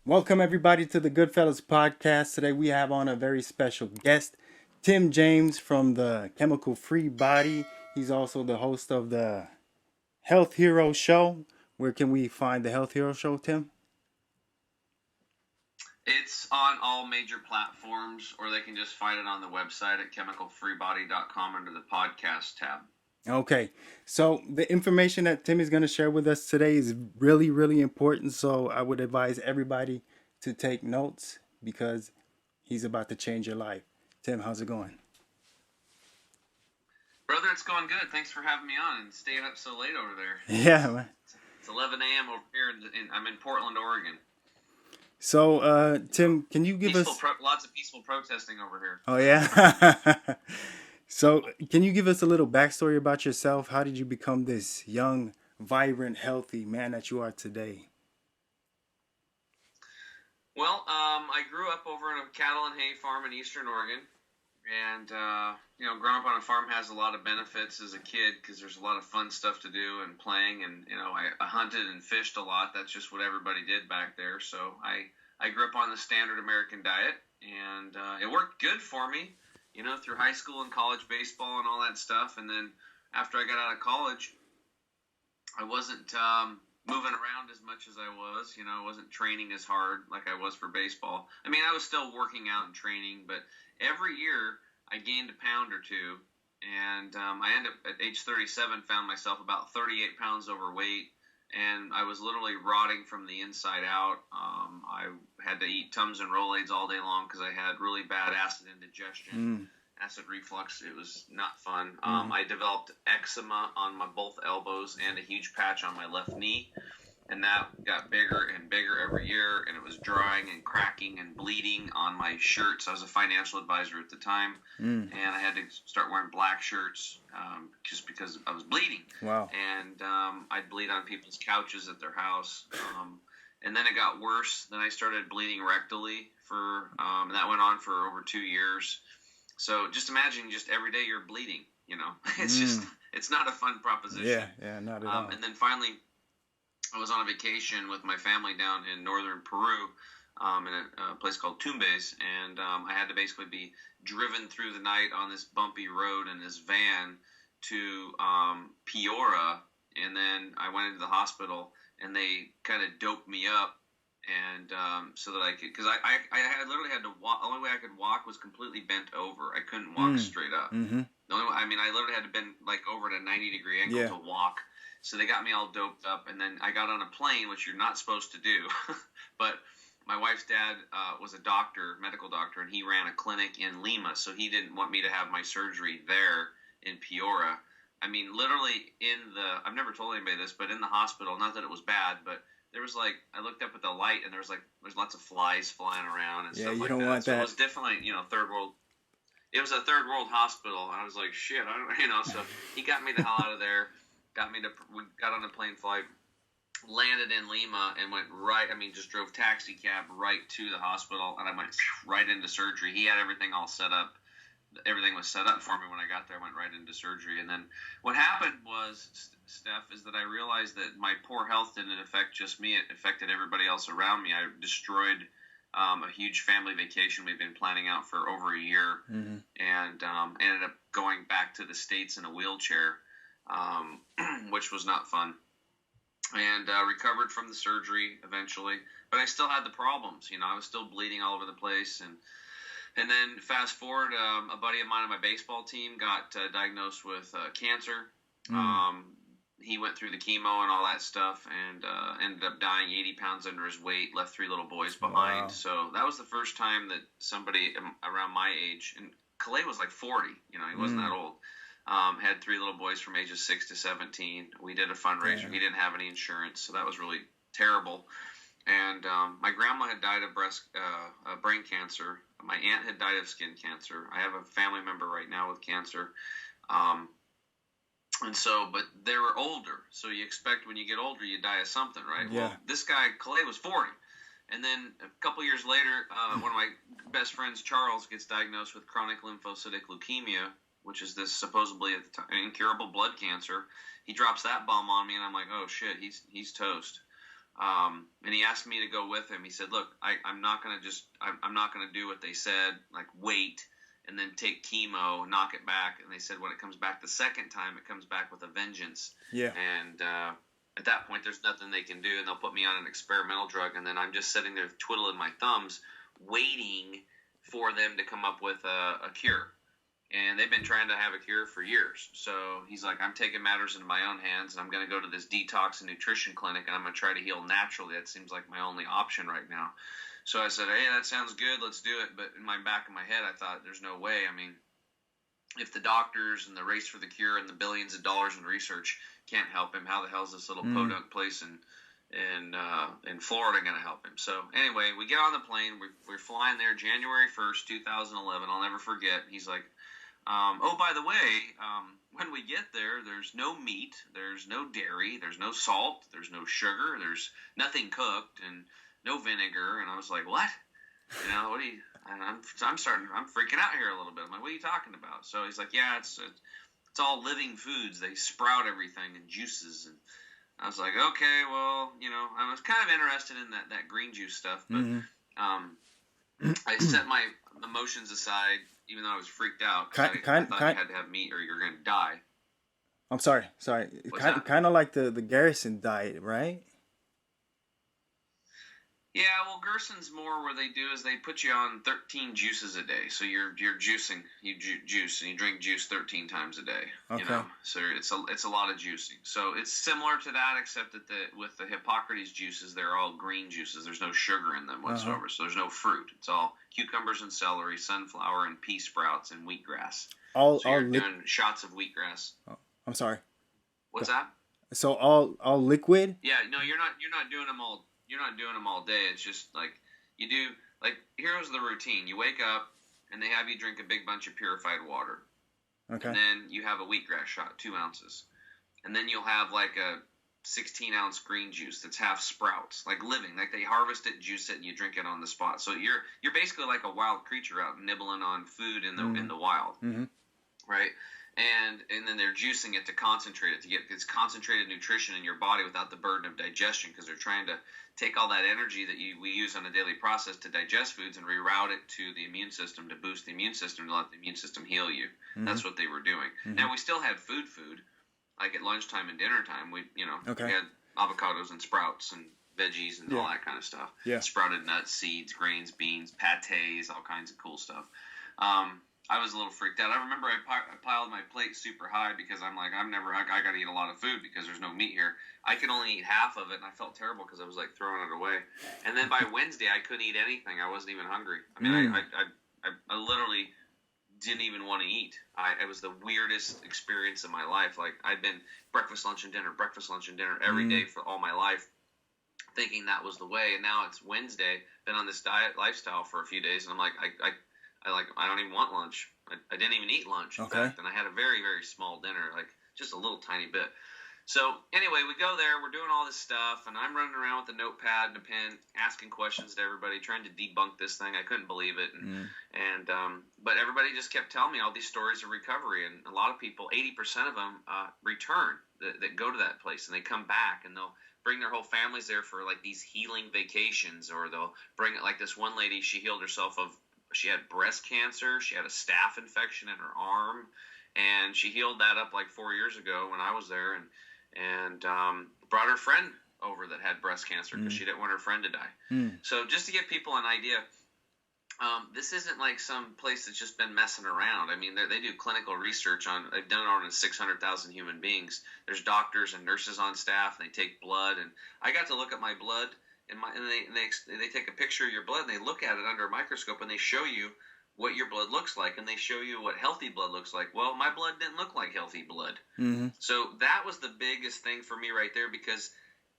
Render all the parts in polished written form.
Welcome everybody to the Goodfellaz PODCAST. Today we have on a very special guest, Tim James from the Chemical Free Body. He's also the host of the Health Hero Show. Where can we find the Health Hero Show, Tim? It's on all major platforms, or they can just find it on the website at chemicalfreebody.com under the podcast tab. Okay, so the information that Tim is going to share with us today is really, really important. So I would advise everybody to take notes because he's about to change your life. Tim, how's it going? Brother, it's going good. Thanks for having me on and staying up so late over there. Yeah, man. It's 11 a.m. over here. I'm in Portland, Oregon. So, Tim, can you give us... lots of peaceful protesting over here. Oh, yeah? So, can you give us a little backstory about yourself? How did you become this young, vibrant, healthy man that you are today? Well, I grew up over in a cattle and hay farm in eastern Oregon. And, growing up on a farm has a lot of benefits as a kid because there's a lot of fun stuff to do and playing. And, I hunted and fished a lot. That's just what everybody did back there. So I grew up on the standard American diet, and it worked good for me, through high school and college baseball and all that stuff. And then after I got out of college, I wasn't moving around as much as I was. I wasn't training as hard like I was for baseball. I mean, I was still working out and training, but every year I gained a pound or two, and I ended up at age 37, found myself about 38 pounds overweight, and I was literally rotting from the inside out. I had to eat Tums and Rolaids all day long because I had really bad acid indigestion, acid reflux. It was not fun. I developed eczema on my both elbows and a huge patch on my left knee. And that got bigger and bigger every year, and it was drying and cracking and bleeding on my shirts. I was a financial advisor at the time, and I had to start wearing black shirts just because I was bleeding. Wow. And I'd bleed on people's couches at their house. And then it got worse. Then I started bleeding rectally, and that went on for over 2 years. So just imagine just every day you're bleeding, it's not a fun proposition. Yeah, not at all. And then finally, I was on a vacation with my family down in northern Peru in a place called Tumbes, and I had to basically be driven through the night on this bumpy road in this van to Piura, and then I went into the hospital, and they kind of doped me up, and so that I could, because I literally had to walk. The only way I could walk was completely bent over. I couldn't walk straight up. Mm-hmm. The only way, I literally had to bend like over at a 90-degree angle to walk. So they got me all doped up, and then I got on a plane, which you're not supposed to do. But my wife's dad was a doctor, medical doctor, and he ran a clinic in Lima, so he didn't want me to have my surgery there in Piura. I mean, literally I've never told anybody this, but in the hospital, not that it was bad, but there was I looked up at the light, and there's lots of flies flying around and stuff like that. You don't want that. So it was definitely, third world. It was a third world hospital, and I was like, shit, I don't, so he got me the hell out of there. We got on a plane flight, landed in Lima, and went just drove taxi cab right to the hospital, and I went right into surgery. He had everything all set up. Everything was set up for me when I got there. I went right into surgery. And then what happened was, Steph, is that I realized that my poor health didn't affect just me. It affected everybody else around me. I destroyed a huge family vacation we've been planning out for over a year, and ended up going back to the States in a wheelchair. Which was not fun, and recovered from the surgery eventually, but I still had the problems. I was still bleeding all over the place, and then fast forward, a buddy of mine on my baseball team got diagnosed with cancer. He went through the chemo and all that stuff, and ended up dying 80 pounds under his weight, left 3 little boys behind. Wow. So that was the first time that somebody around my age, and Calais was like 40, he wasn't that old. Had 3 little boys from ages 6 to 17. We did a fundraiser. Yeah. He didn't have any insurance, so that was really terrible. And my grandma had died of brain cancer. My aunt had died of skin cancer. I have a family member right now with cancer. But they were older, so you expect when you get older you die of something, right? Yeah. Well, this guy, Calais, was 40. And then a couple years later, one of my best friends, Charles, gets diagnosed with chronic lymphocytic leukemia, which is this supposedly at the time incurable blood cancer. He drops that bomb on me, and I'm like, oh shit, he's toast. And he asked me to go with him. He said, look, I'm not going to do what they said, like wait and then take chemo, knock it back. And they said when it comes back the second time, it comes back with a vengeance. Yeah. And at that point, there's nothing they can do, and they'll put me on an experimental drug, and then I'm just sitting there twiddling my thumbs, waiting for them to come up with a cure. And they've been trying to have a cure for years. So he's like, I'm taking matters into my own hands, and I'm going to go to this detox and nutrition clinic, and I'm going to try to heal naturally. That seems like my only option right now. So I said, hey, that sounds good. Let's do it. But in my back of my head, I thought, there's no way. I mean, if the doctors and the race for the cure and the billions of dollars in research can't help him, how the hell is this little podunk place in Florida going to help him? So anyway, we get on the plane. We're flying there January 1st, 2011. I'll never forget. He's like, oh, by the way, when we get there, there's no meat, there's no dairy, there's no salt, there's no sugar, there's nothing cooked, and no vinegar. And I was like, what? You know, what do you? And I'm freaking out here a little bit. I'm like, what are you talking about? So he's like, yeah, it's all living foods. They sprout everything and juices. And I was like, okay, well, you know, I was kind of interested in that green juice stuff, but I set my emotions aside, even though I was freaked out. I thought you had to have meat or you're going to die. I'm sorry. Kind of like the Garrison Diet, right? Yeah, well, Gerson's more where they do is they put you on 13 juices a day. So you're juicing, you juice, and you drink juice 13 times a day. Okay. You know? So it's a lot of juicing. So it's similar to that, except that with the Hippocrates juices, they're all green juices. There's no sugar in them whatsoever. So there's no fruit. It's all cucumbers and celery, sunflower and pea sprouts and wheatgrass. So you're doing shots of wheatgrass. Oh, I'm sorry. What's that? So all liquid? Yeah, no, you're not doing them all. You're not doing them all day. It's just like you do. Like here's the routine: you wake up and they have you drink a big bunch of purified water. Okay. And then you have a wheatgrass shot, 2 ounces, and then you'll have like a 16-ounce green juice that's half sprouts, like living, like they harvest it, juice it, and you drink it on the spot. So you're basically like a wild creature out nibbling on food in the wild, right? And then they're juicing it to concentrate it, to get this concentrated nutrition in your body without the burden of digestion, because they're trying to take all that energy that we use on a daily process to digest foods and reroute it to the immune system to boost the immune system, to let the immune system heal you. That's what they were doing. Now, we still had food, like at lunchtime and dinner time. We had avocados and sprouts and veggies and all that kind of stuff. Yeah. Sprouted nuts, seeds, grains, beans, pâtés, all kinds of cool stuff. I was a little freaked out. I remember I piled my plate super high because I'm like, I got to eat a lot of food because there's no meat here. I could only eat half of it, and I felt terrible because I was like throwing it away. And then by Wednesday, I couldn't eat anything. I wasn't even hungry. I mean, I literally didn't even want to eat. It was the weirdest experience of my life. Like I'd been breakfast, lunch, and dinner every day for all my life, thinking that was the way. And now it's Wednesday. Been on this diet lifestyle for a few days, and I'm like, I don't even want lunch. I didn't even eat lunch, in fact, and I had a very, very small dinner, like just a little tiny bit. So anyway, we go there, we're doing all this stuff, and I'm running around with a notepad and a pen, asking questions to everybody, trying to debunk this thing. I couldn't believe it, but everybody just kept telling me all these stories of recovery, and a lot of people, 80% of them, return that go to that place, and they come back, and they'll bring their whole families there for like these healing vacations, or they'll bring it like this one lady. She healed herself of. She had breast cancer. She had a staph infection in her arm, and she healed that up like 4 years ago when I was there, and brought her friend over that had breast cancer because she didn't want her friend to die. So just to give people an idea, this isn't like some place that's just been messing around. I mean, they do clinical research on. They've done it on 600,000 human beings. There's doctors and nurses on staff, and they take blood, and I got to look at my blood. And they take a picture of your blood, and they look at it under a microscope, and they show you what your blood looks like, and they show you what healthy blood looks like. Well, my blood didn't look like healthy blood. So that was the biggest thing for me right there, because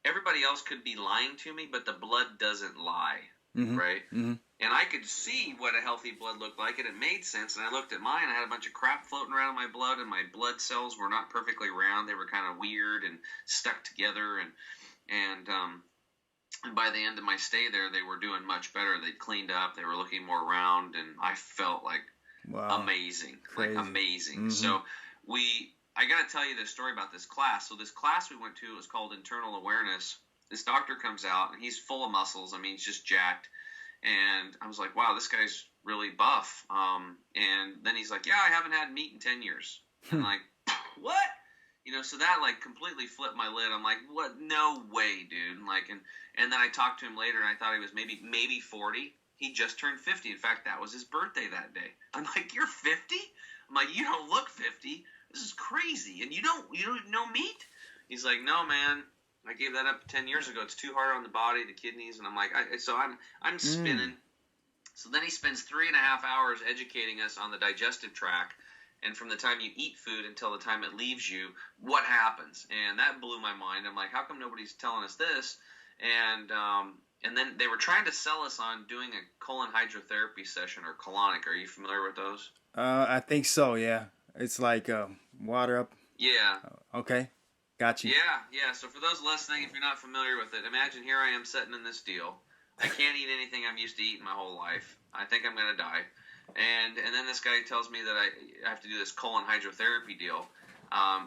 everybody else could be lying to me, but the blood doesn't lie, right? And I could see what a healthy blood looked like, and it made sense. And I looked at mine, I had a bunch of crap floating around in my blood, and my blood cells were not perfectly round. They were kind of weird and stuck together, and by the end of my stay there, they were doing much better. They'd cleaned up. They were looking more round, and I felt like amazing, like amazing. So I got to tell you this story about this class. So this class we went to was called Internal Awareness, this doctor comes out, and he's full of muscles. I mean, he's just jacked. And I was like, wow, this guy's really buff. And then he's like, yeah, I haven't had meat in 10 years. And like, what? So that like completely flipped my lid. I'm like, what? No way, dude. And like, and then I talked to him later, and I thought he was maybe 40. He just turned 50. In fact, that was his birthday that day. I'm like, you're 50? I'm like, you don't look 50. This is crazy. And you don't know meat? He's like, no, man. I gave that up 10 years ago. It's too hard on the body, the kidneys, and I'm like, I'm spinning. So then he spends 3.5 hours educating us on the digestive tract, and from the time you eat food until the time it leaves you, what happens? And that blew my mind. I'm like, how come nobody's telling us this? And then they were trying to sell us on doing a colon hydrotherapy session or colonic. Are you familiar with those? I think so. Yeah, it's like water up. Yeah. Okay. Got you. Yeah. So for those listening, if you're not familiar with it, imagine here I am sitting in this deal. I can't eat anything I'm used to eating my whole life. I think I'm going to die. And then this guy tells me that I have to do this colon hydrotherapy deal,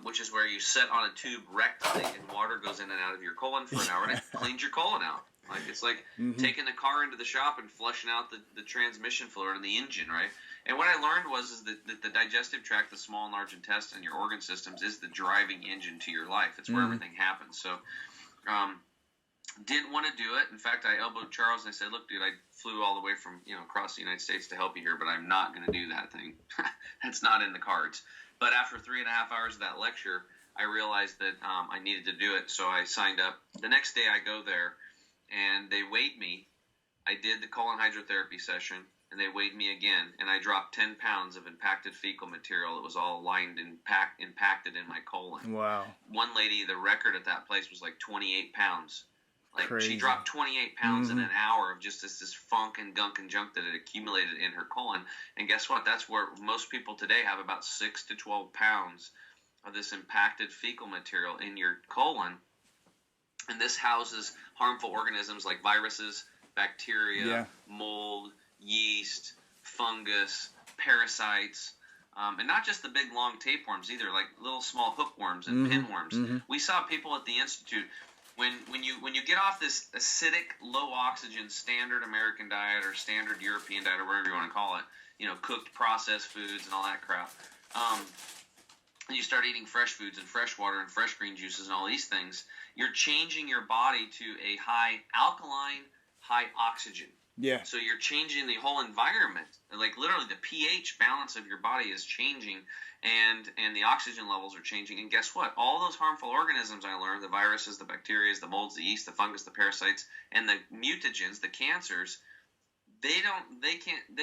which is where you sit on a tube rectally and water goes in and out of your colon for an hour and it cleans your colon out. Like it's like taking the car into the shop and flushing out the transmission fluid and the engine, right? And what I learned is that the digestive tract, the small and large intestine, your organ systems, is the driving engine to your life. It's where everything happens. So, didn't want to do it. In fact, I elbowed Charles and I said, "Look, dude, I flew all the way from across the United States to help you here, but I'm not going to do that thing. That's not in the cards." But after 3.5 hours of that lecture, I realized that I needed to do it. So I signed up. The next day, I go there, and they weighed me. I did the colon hydrotherapy session. And they weighed me again, and I dropped 10 pounds of impacted fecal material. It was all lined and impacted in my colon. Wow. One lady, the record at that place was like 28 pounds. Like Crazy. She dropped 28 pounds in an hour of just this funk and gunk and junk that had accumulated in her colon. And guess what? That's where most people today have about 6 to 12 pounds of this impacted fecal material in your colon. And this houses harmful organisms like viruses, bacteria, mold, yeast, fungus, parasites, and not just the big long tapeworms either, like little small hookworms and pinworms. We saw people at the Institute when you get off this acidic, low oxygen standard American diet or standard European diet or whatever you want to call it, cooked processed foods and all that crap, and you start eating fresh foods and fresh water and fresh green juices and all these things, you're changing your body to a high alkaline, high oxygen. Yeah. So you're changing the whole environment. Like literally the pH balance of your body is changing and the oxygen levels are changing. And guess what? All those harmful organisms I learned, the viruses, the bacteria, the molds, the yeast, the fungus, the parasites, and the mutagens, the cancers, they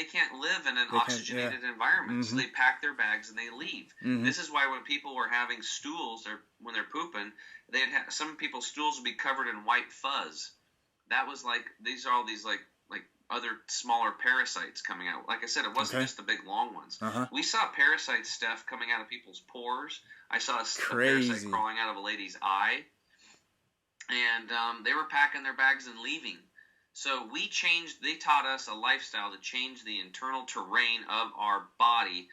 can't live in an oxygenated environment. So they pack their bags and they leave. This is why when people were having stools or when they're pooping, some people's stools would be covered in white fuzz. That was like these are all these like other smaller parasites coming out. Like I said, it wasn't just the big long ones. We saw parasite stuff coming out of people's pores. I saw a parasite crawling out of a lady's eye. And they were packing their bags and leaving. So they taught us a lifestyle to change the internal terrain of our body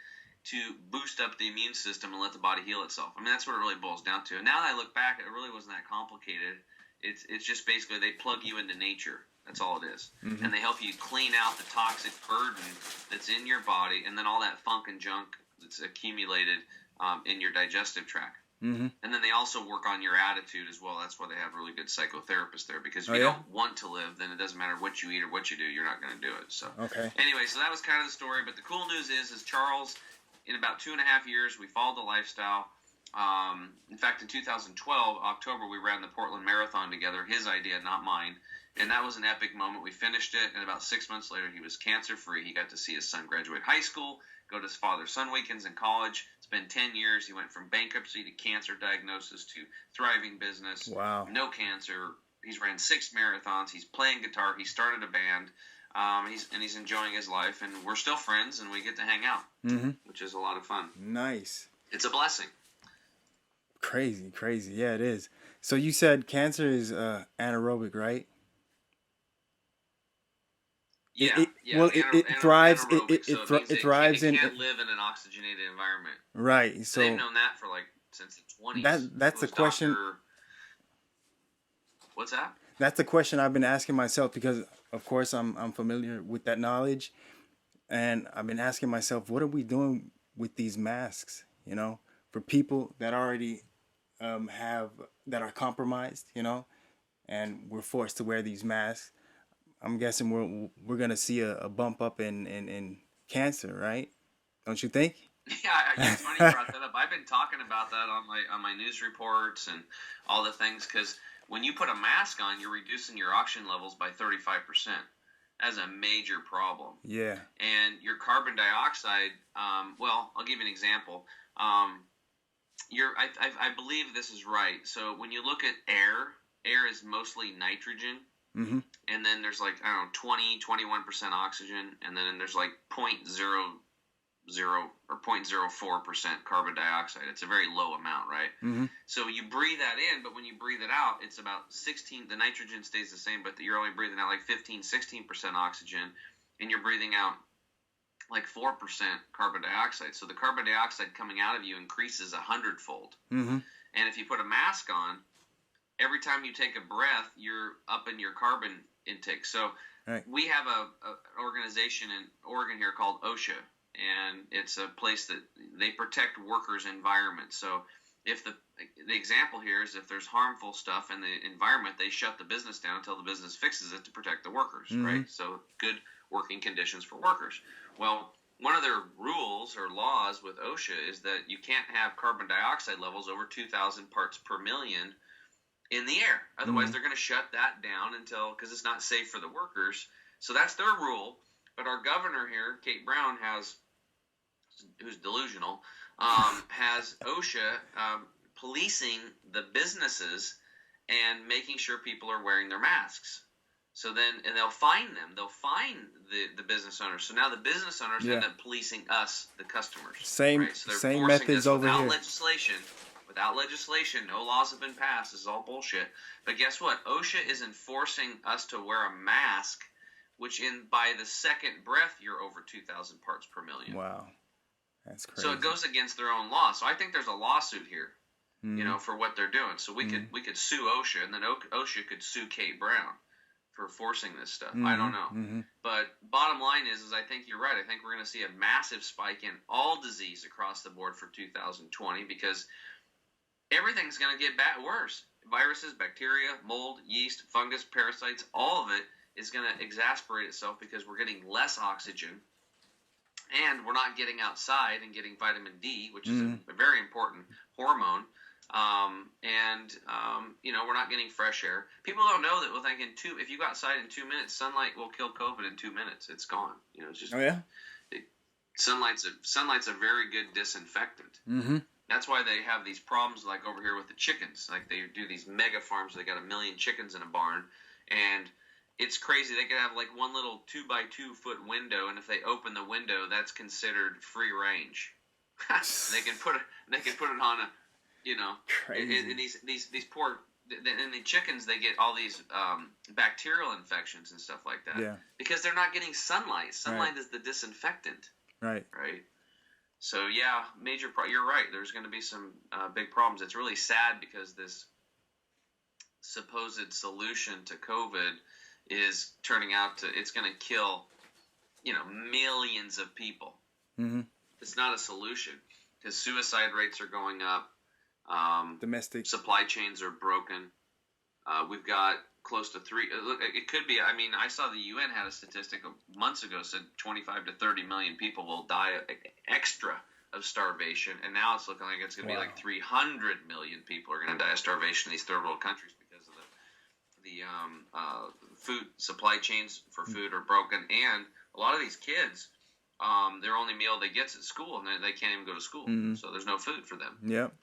to boost up the immune system and let the body heal itself. I mean, that's what it really boils down to. And now that I look back, it really wasn't that complicated. It's just basically they plug you into nature. That's all it is. And they help you clean out the toxic burden that's in your body and then all that funk and junk that's accumulated in your digestive tract. And then they also work on your attitude as well. That's why they have really good psychotherapists there, because if you don't want to live, then it doesn't matter what you eat or what you do, you're not going to do it. So anyway, so that was kind of the story. But the cool news is Charles, in about 2.5 years, we followed the lifestyle. In fact, in 2012, October, we ran the Portland Marathon together, his idea, not mine. And that was an epic moment. We finished it, and about 6 months later, he was cancer-free. He got to see his son graduate high school, go to his father-son weekends in college. It's been 10 years. He went from bankruptcy to cancer diagnosis to thriving business. Wow. No cancer. He's ran 6 marathons. He's playing guitar. He started a band. He's enjoying his life, and we're still friends, and we get to hang out, which is a lot of fun. Nice. It's a blessing. Crazy. Yeah, it is. So you said cancer is anaerobic, right? Yeah. It thrives. It thrives in. It can't live in an oxygenated environment. Right. So they've known that for since the 20s. That's the question. What's that? That's the question I've been asking myself because, of course, I'm familiar with that knowledge, and I've been asking myself, what are we doing with these masks? You know, for people that already that are compromised, you know, and we're forced to wear these masks. I'm guessing we're gonna see a bump up in cancer, right? Don't you think? Yeah, it's funny you brought that up. I've been talking about that on my news reports and all the things because when you put a mask on, you're reducing your oxygen levels by 35%. That's a major problem. Yeah. And your carbon dioxide, well, I'll give you an example. I believe this is right. So when you look at air is mostly nitrogen. Mm-hmm. And then there's like, I don't know, 21% oxygen. And then there's like 0.00 or 0.04% carbon dioxide. It's a very low amount, right? Mm-hmm. So you breathe that in, but when you breathe it out, it's about 16. The nitrogen stays the same, but you're only breathing out like 15-16% oxygen, and you're breathing out like 4% carbon dioxide. So the carbon dioxide coming out of you increases 100-fold. Mm-hmm. And if you put a mask on, every time you take a breath, you're up in your carbon intake. So we have an organization in Oregon here called OSHA, and it's a place that they protect workers' environment. So if the example here is if there's harmful stuff in the environment, they shut the business down until the business fixes it to protect the workers, right? So good working conditions for workers. Well, one of their rules or laws with OSHA is that you can't have carbon dioxide levels over 2,000 parts per million in the air. Otherwise, they're going to shut that down because it's not safe for the workers. So that's their rule. But our governor here, Kate Brown, who's delusional, has OSHA policing the businesses and making sure people are wearing their masks. So then, and they'll fine them. They'll fine the business owners. So now the business owners end up policing us, the customers. Same right? So same methods over here. Without legislation, no laws have been passed. This is all bullshit. But guess what? OSHA is enforcing us to wear a mask, which by the second breath, you're over 2,000 parts per million. Wow. That's crazy. So it goes against their own law. So I think there's a lawsuit here, for what they're doing. So we could sue OSHA, and then OSHA could sue Kate Brown for forcing this stuff. I don't know. But bottom line is I think you're right. I think we're going to see a massive spike in all disease across the board for 2020 because everything's going to get worse. Viruses, bacteria, mold, yeast, fungus, parasites, all of it is going to exasperate itself because we're getting less oxygen and we're not getting outside and getting vitamin D, which is a very important hormone. We're not getting fresh air. People don't know that if you go outside in 2 minutes, sunlight will kill COVID in 2 minutes. It's gone. It's just, sunlight's a very good disinfectant. Mm-hmm. That's why they have these problems like over here with the chickens. Like they do these mega farms. They got 1 million chickens in a barn, and it's crazy. They could have like one little 2x2 foot window, and if they open the window, that's considered free range. They can put it on a, Crazy. And these poor, and the chickens, they get all these bacterial infections and stuff like that. Yeah. Because they're not getting sunlight. Sunlight is the disinfectant. Right. Right. So yeah, you're right. There's going to be some big problems. It's really sad because this supposed solution to COVID is turning out it's going to kill, millions of people. Mm-hmm. It's not a solution because suicide rates are going up. Domestic supply chains are broken. We've got close to 3. Look, it could be. I mean, I saw the UN had a statistic months ago said 25 to 30 million people will die extra of starvation, and now it's looking like it's going to be like 300 million people are going to die of starvation in these third world countries because of the food supply chains for food are broken, and a lot of these kids, their only meal they get is at school, and they can't even go to school, so there's no food for them. Yep.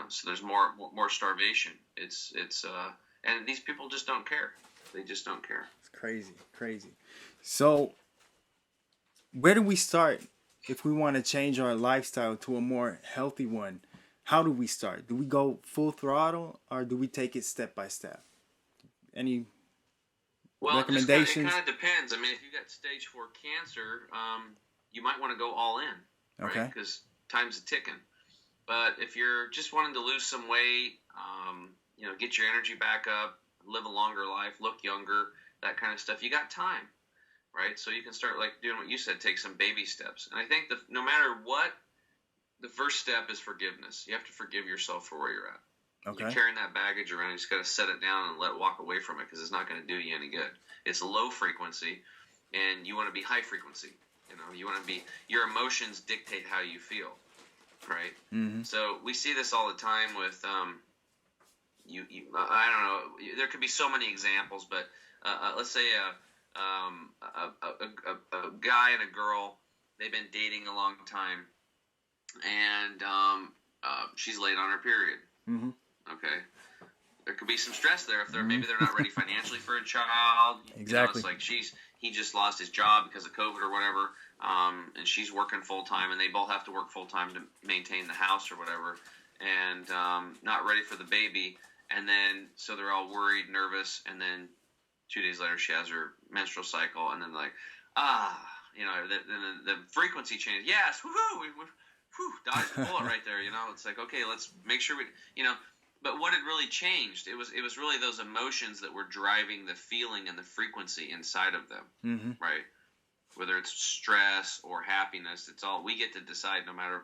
So there's more starvation. It's and these people just don't care. They just don't care. It's crazy. So, where do we start if we want to change our lifestyle to a more healthy one? How do we start? Do we go full throttle or do we take it step by step? Any recommendations? It kind of depends. I mean, if you got stage 4 cancer, you might want to go all in, right? Okay. Because time's a ticking. But if you're just wanting to lose some weight, get your energy back up, live a longer life, look younger, that kind of stuff. You got time, right? So you can start like doing what you said, take some baby steps. And I think that no matter what, the first step is forgiveness. You have to forgive yourself for where you're at. Okay. You're carrying that baggage around. You just got to set it down and walk away from it because it's not going to do you any good. It's low frequency, and you want to be high frequency. You want to be, your emotions dictate how you feel, right? Mm-hmm. So we see this all the time with, I don't know, there could be so many examples, but let's say a guy and a girl, they've been dating a long time, and she's late on her period. Mm-hmm. Okay. There could be some stress there if maybe they're not ready financially for a child. Exactly. It's like he just lost his job because of COVID or whatever, and she's working full time, and they both have to work full time to maintain the house or whatever, and not ready for the baby, and then so they're all worried, nervous, and then 2 days later she has her menstrual cycle, and then like the frequency change. Yes, woohoo, dodged the bullet right there. It's like, okay, let's make sure we. But what had really changed, it was really those emotions that were driving the feeling and the frequency inside of them, mm-hmm. right? Whether it's stress or happiness, it's all, we get to decide no matter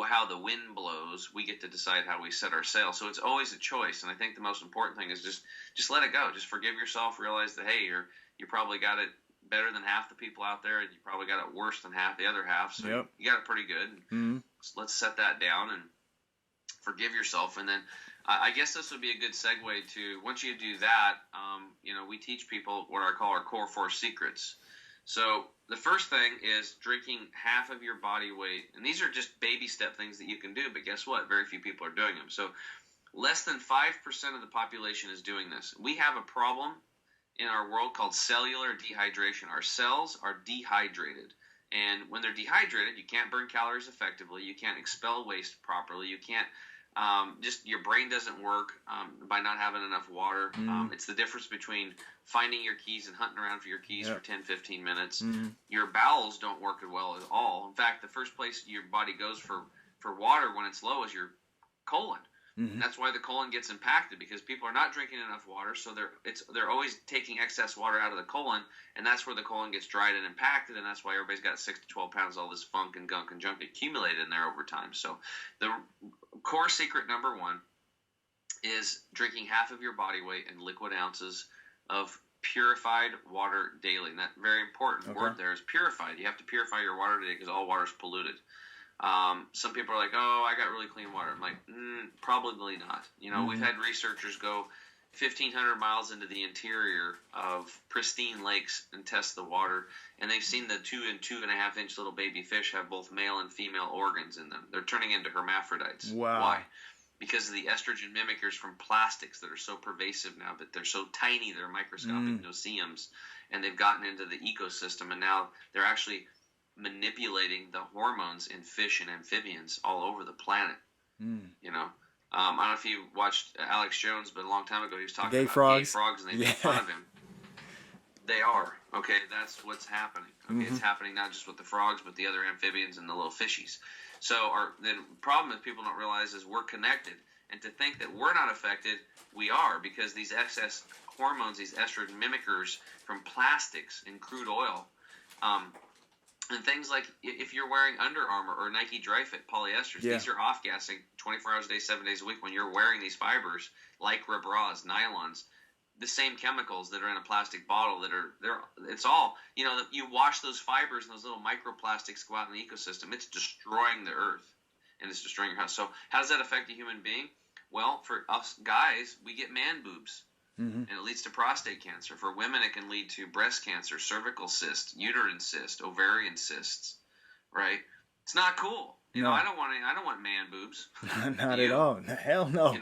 how the wind blows, we get to decide how we set our sail. So it's always a choice, and I think the most important thing is just let it go. Just forgive yourself, realize that, hey, you probably got it better than half the people out there, and you probably got it worse than half the other half, so yep. You got it pretty good. Mm-hmm. So let's set that down and forgive yourself, and then I guess this would be a good segue to, once you do that, we teach people what I call our core 4 secrets. So the first thing is drinking half of your body weight. And these are just baby step things that you can do, but guess what? Very few people are doing them. So less than 5% of the population is doing this. We have a problem in our world called cellular dehydration. Our cells are dehydrated. And when they're dehydrated, you can't burn calories effectively. You can't expel waste properly. You can't just your brain doesn't work by not having enough water. It's the difference between finding your keys and hunting around for your keys for 10, 15 minutes. Mm-hmm. Your bowels don't work as well at all. In fact, the first place your body goes for water when it's low is your colon. Mm-hmm. That's why the colon gets impacted, because people are not drinking enough water, so they're always taking excess water out of the colon, and that's where the colon gets dried and impacted, and that's why everybody's got 6 to 12 pounds of all this funk and gunk and junk accumulated in there over time. So the core secret number 1 is drinking half of your body weight in liquid ounces of purified water daily. And that very important word there is purified. You have to purify your water today because all water is polluted. Some people are like, oh, I got really clean water. I'm like, probably not. We've had researchers go 1,500 miles into the interior of pristine lakes and test the water, and they've seen the 2 and 2.5 inch little baby fish have both male and female organs in them. They're turning into hermaphrodites. Wow. Why? Because of the estrogen mimickers from plastics that are so pervasive now, but they're so tiny, they're microscopic noceums, and they've gotten into the ecosystem, and now they're actually manipulating the hormones in fish and amphibians all over the planet. I don't know if you watched Alex Jones, but a long time ago he was talking about gay frogs, and they made fun of him. They are. Okay, that's what's happening. Okay, It's happening not just with the frogs, but the other amphibians and the little fishies. So the problem that people don't realize is we're connected. And to think that we're not affected, we are, because these excess hormones, these estrogen mimickers from plastics and crude oil, and things like if you're wearing Under Armour or Nike Dry Fit polyesters, these are off-gassing 24 hours a day, 7 days a week when you're wearing these fibers, Lycra bras, nylons, the same chemicals that are in a plastic bottle it's all, you wash those fibers and those little microplastics go out in the ecosystem. It's destroying the earth, and it's destroying your house. So how does that affect a human being? Well, for us guys, we get man boobs. And it leads to prostate cancer. For women, it can lead to breast cancer, cervical cysts, uterine cysts, ovarian cysts. Right? It's not cool. No. I don't want man boobs. Not at all. Hell no.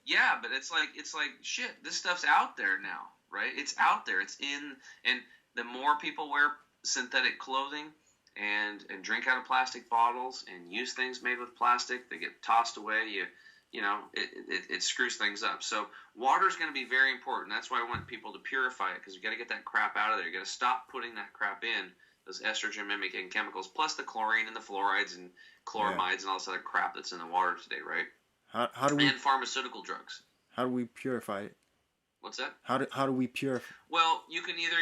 Yeah, but it's like shit. This stuff's out there now, right? It's out there. It's in, and the more people wear synthetic clothing and drink out of plastic bottles and use things made with plastic, they get tossed away. It screws things up. So water is going to be very important. That's why I want people to purify it, because you got to get that crap out of there. You got to stop putting that crap in, those estrogen mimicking chemicals, plus the chlorine and the fluorides and chloramides and all this other crap that's in the water today, right? How do we, and pharmaceutical drugs. How do we purify it? What's that? How do we purify? Well, you can either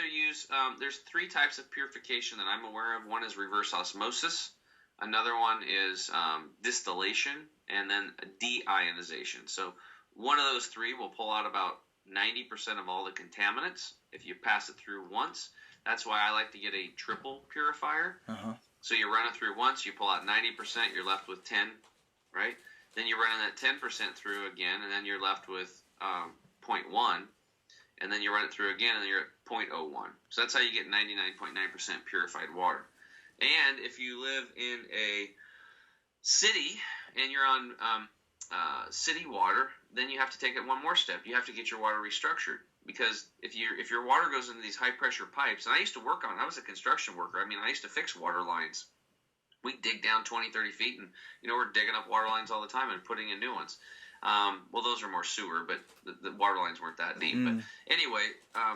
use. There's 3 types of purification that I'm aware of. One is reverse osmosis. Another one is distillation, and then deionization. So one of those 3 will pull out about 90% of all the contaminants if you pass it through once. That's why I like to get a triple purifier. So you run it through once, you pull out 90%, you're left with 10, right? Then you run that 10% through again, and then you're left with 0.1. And then you run it through again, and then you're at 0.01. So that's how you get 99.9% purified water. And if you live in a city and you're on city water, then you have to take it one more step. You have to get your water restructured, because if your water goes into these high pressure pipes, and I used to work on, I was a construction worker. I mean, I used to fix water lines. We dig down 20, 30 feet, and we're digging up water lines all the time and putting in new ones. Well, those are more sewer, but the water lines weren't that deep. But anyway,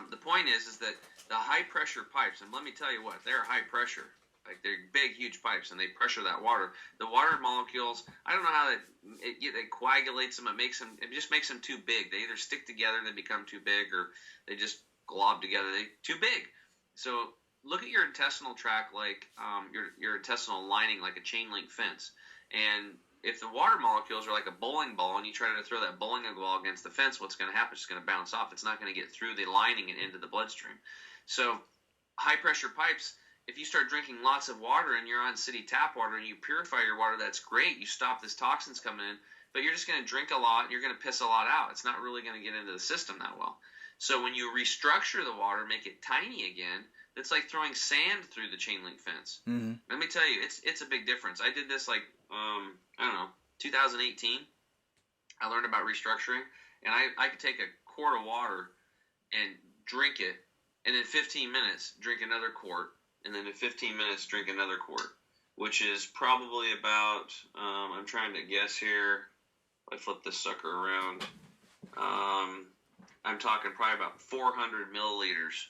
the point is that the high pressure pipes, and let me tell you what, they're high pressure. Like, they're big, huge pipes, and they pressure that water. The water molecules, I don't know how it coagulates them. It just makes them too big. They either stick together and they become too big, or they just glob together. They're too big. So look at your intestinal tract like your intestinal lining, like a chain link fence. And if the water molecules are like a bowling ball and you try to throw that bowling ball against the fence, what's going to happen? It's just going to bounce off. It's not going to get through the lining and into the bloodstream. So high pressure pipes, if you start drinking lots of water and you're on city tap water and you purify your water, that's great. You stop these toxins coming in, but you're just going to drink a lot and you're going to piss a lot out. It's not really going to get into the system that well. So when you restructure the water, make it tiny again, it's like throwing sand through the chain link fence. Let me tell you, it's a big difference. I did this 2018. I learned about restructuring, and I could take a quart of water and drink it, and in 15 minutes drink another quart, and then in 15 minutes drink another quart, which is probably about, I'm trying to guess here, if I flip this sucker around, I'm talking probably about 400 milliliters.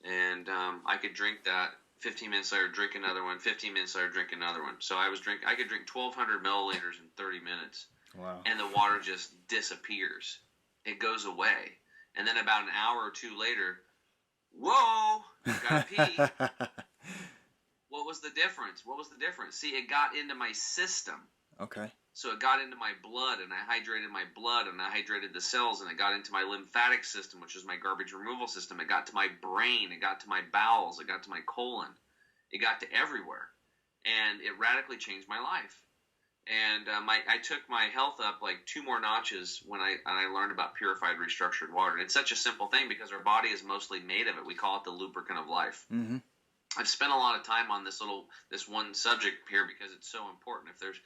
And I could drink that. 15 minutes later, drink another one. 15 minutes later, drink another one. So I could drink 1,200 milliliters in 30 minutes. Wow. And the water just disappears. It goes away. And then about an hour or two later, whoa, gotta pee. What was the difference? See, it got into my system. Okay. So it got into my blood, and I hydrated my blood, and I hydrated the cells, and it got into my lymphatic system, which is my garbage removal system. It got to my brain. It got to my bowels. It got to my colon. It got to everywhere. And it radically changed my life. And I took my health up like 2 more notches when I learned about purified, restructured water. And it's such a simple thing because our body is mostly made of it. We call it the lubricant of life. I've spent a lot of time on this one subject here because it's so important. If there's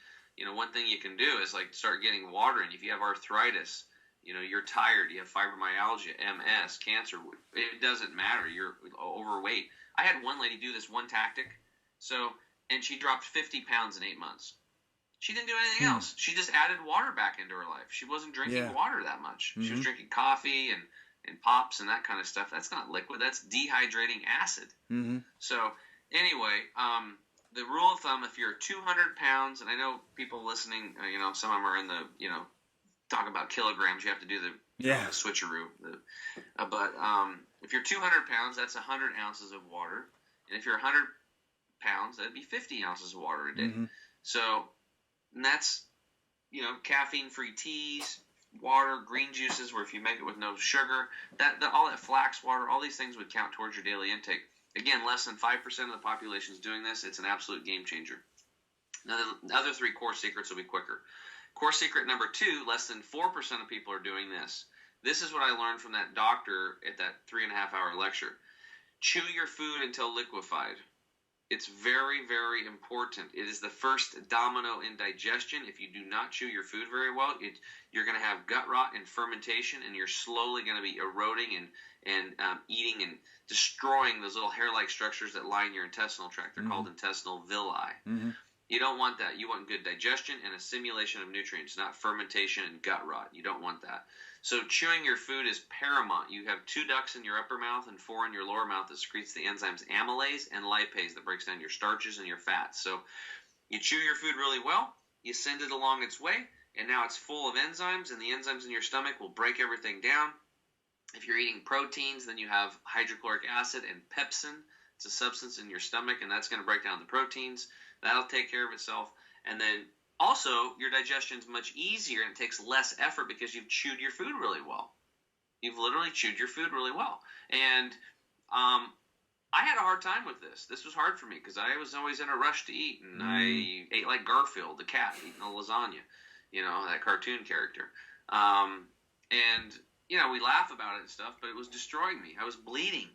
one thing you can do is like start getting water in. If you have arthritis, you're tired, you have fibromyalgia, MS, cancer, it doesn't matter. You're overweight. I had one lady do this one tactic, and she dropped 50 pounds in 8 months. She didn't do anything else. She just added water back into her life. She wasn't drinking water that much. She was drinking coffee and pops and that kind of stuff. That's not liquid. That's dehydrating acid. So anyway, the rule of thumb, if you're 200 pounds, and I know people listening, some of them are in the, talk about kilograms, you have to do the switcheroo. But if you're 200 pounds, that's 100 ounces of water. And if you're 100 pounds, that'd be 50 ounces of water a day. So, and that's, caffeine-free teas, water, green juices, where if you make it with no sugar, all that flax water, all these things would count towards your daily intake. Again, less than 5% of the population is doing this. It's an absolute game changer. Now, the other 3 core secrets will be quicker. Core secret number 2, less than 4% of people are doing this. This is what I learned from that doctor at that 3.5-hour lecture. Chew your food until liquefied. It's very, very important. It is the first domino in digestion. If you do not chew your food very well, you're going to have gut rot and fermentation, and you're slowly going to be eroding and eating and destroying those little hair-like structures that line your intestinal tract. They're called intestinal villi. You don't want that. You want good digestion and assimilation of nutrients, not fermentation and gut rot. You don't want that. So chewing your food is paramount. You have 2 ducts in your upper mouth and 4 in your lower mouth that secretes the enzymes amylase and lipase that breaks down your starches and your fats. So you chew your food really well. You send it along its way. and now it's full of enzymes, and the enzymes in your stomach will break everything down. If you're eating proteins, then you have hydrochloric acid and pepsin. It's a substance in your stomach, and that's going to break down the proteins. That'll take care of itself. And then also, your digestion is much easier, and it takes less effort because you've chewed your food really well. You've literally chewed your food really well. And I had a hard time with this. This was hard for me because I was always in a rush to eat, and I ate like Garfield, the cat, eating a lasagna, that cartoon character. And we laugh about it and stuff, but it was destroying me. I was bleeding,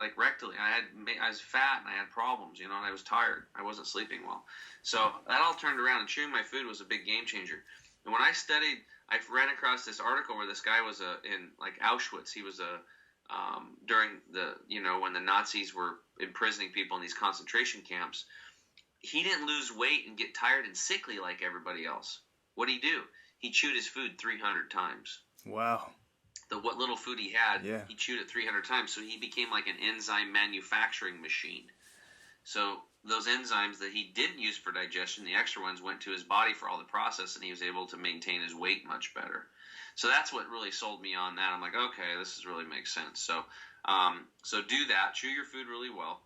like rectally. I was fat, and I had problems, and I was tired. I wasn't sleeping well. So that all turned around, and chewing my food was a big game changer. And when I studied, I ran across this article where this guy was in like Auschwitz. He was during the, when the Nazis were imprisoning people in these concentration camps. He didn't lose weight and get tired and sickly like everybody else. What'd he do? He chewed his food 300 times. Wow. What little food he had, yeah. He chewed it 300 times. So he became like an enzyme manufacturing machine. So those enzymes that he didn't use for digestion, the extra ones went to his body for all the process, and he was able to maintain his weight much better. So that's what really sold me on that. I'm like, okay, this really makes sense. So do that. Chew your food really well.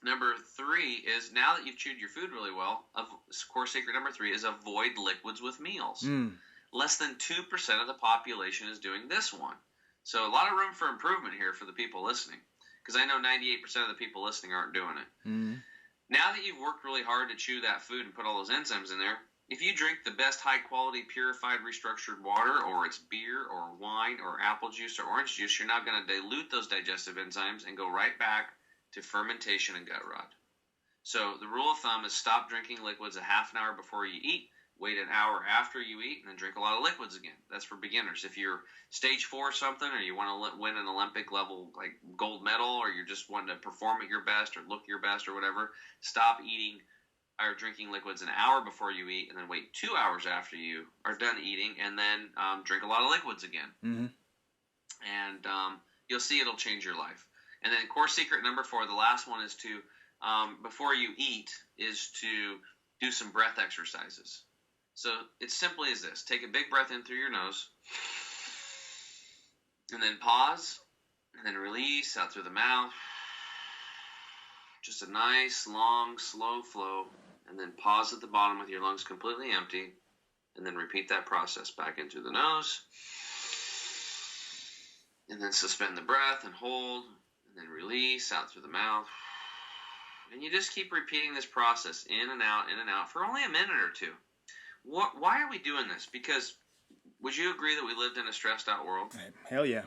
Number 3 is, now that you've chewed your food really well, core secret number 3 is avoid liquids with meals. Less than 2% of the population is doing this one. So a lot of room for improvement here for the people listening, because I know 98% of the people listening aren't doing it. Now that you've worked really hard to chew that food and put all those enzymes in there, if you drink the best high-quality purified restructured water, or it's beer or wine or apple juice or orange juice, you're now going to dilute those digestive enzymes and go right back to fermentation and gut rot. So the rule of thumb is stop drinking liquids a half an hour before you eat, wait an hour after you eat, and then drink a lot of liquids again. That's for beginners. If you're stage 4 or something, or you want to win an Olympic level like gold medal, or you're just wanting to perform at your best or look your best or whatever, stop eating or drinking liquids an hour before you eat, and then wait 2 hours after you are done eating, and then drink a lot of liquids again. And you'll see it'll change your life. And then core secret number 4, the last one, is to, before you eat, is to do some breath exercises. So it's simply as this. Take a big breath in through your nose, and then pause, and then release out through the mouth. Just a nice, long, slow flow, and then pause at the bottom with your lungs completely empty, and then repeat that process back in through the nose, and then suspend the breath and hold, and then release out through the mouth. And you just keep repeating this process in and out for only a minute or two. Why are we doing this? Because would you agree that we lived in a stressed out world? Hell yeah.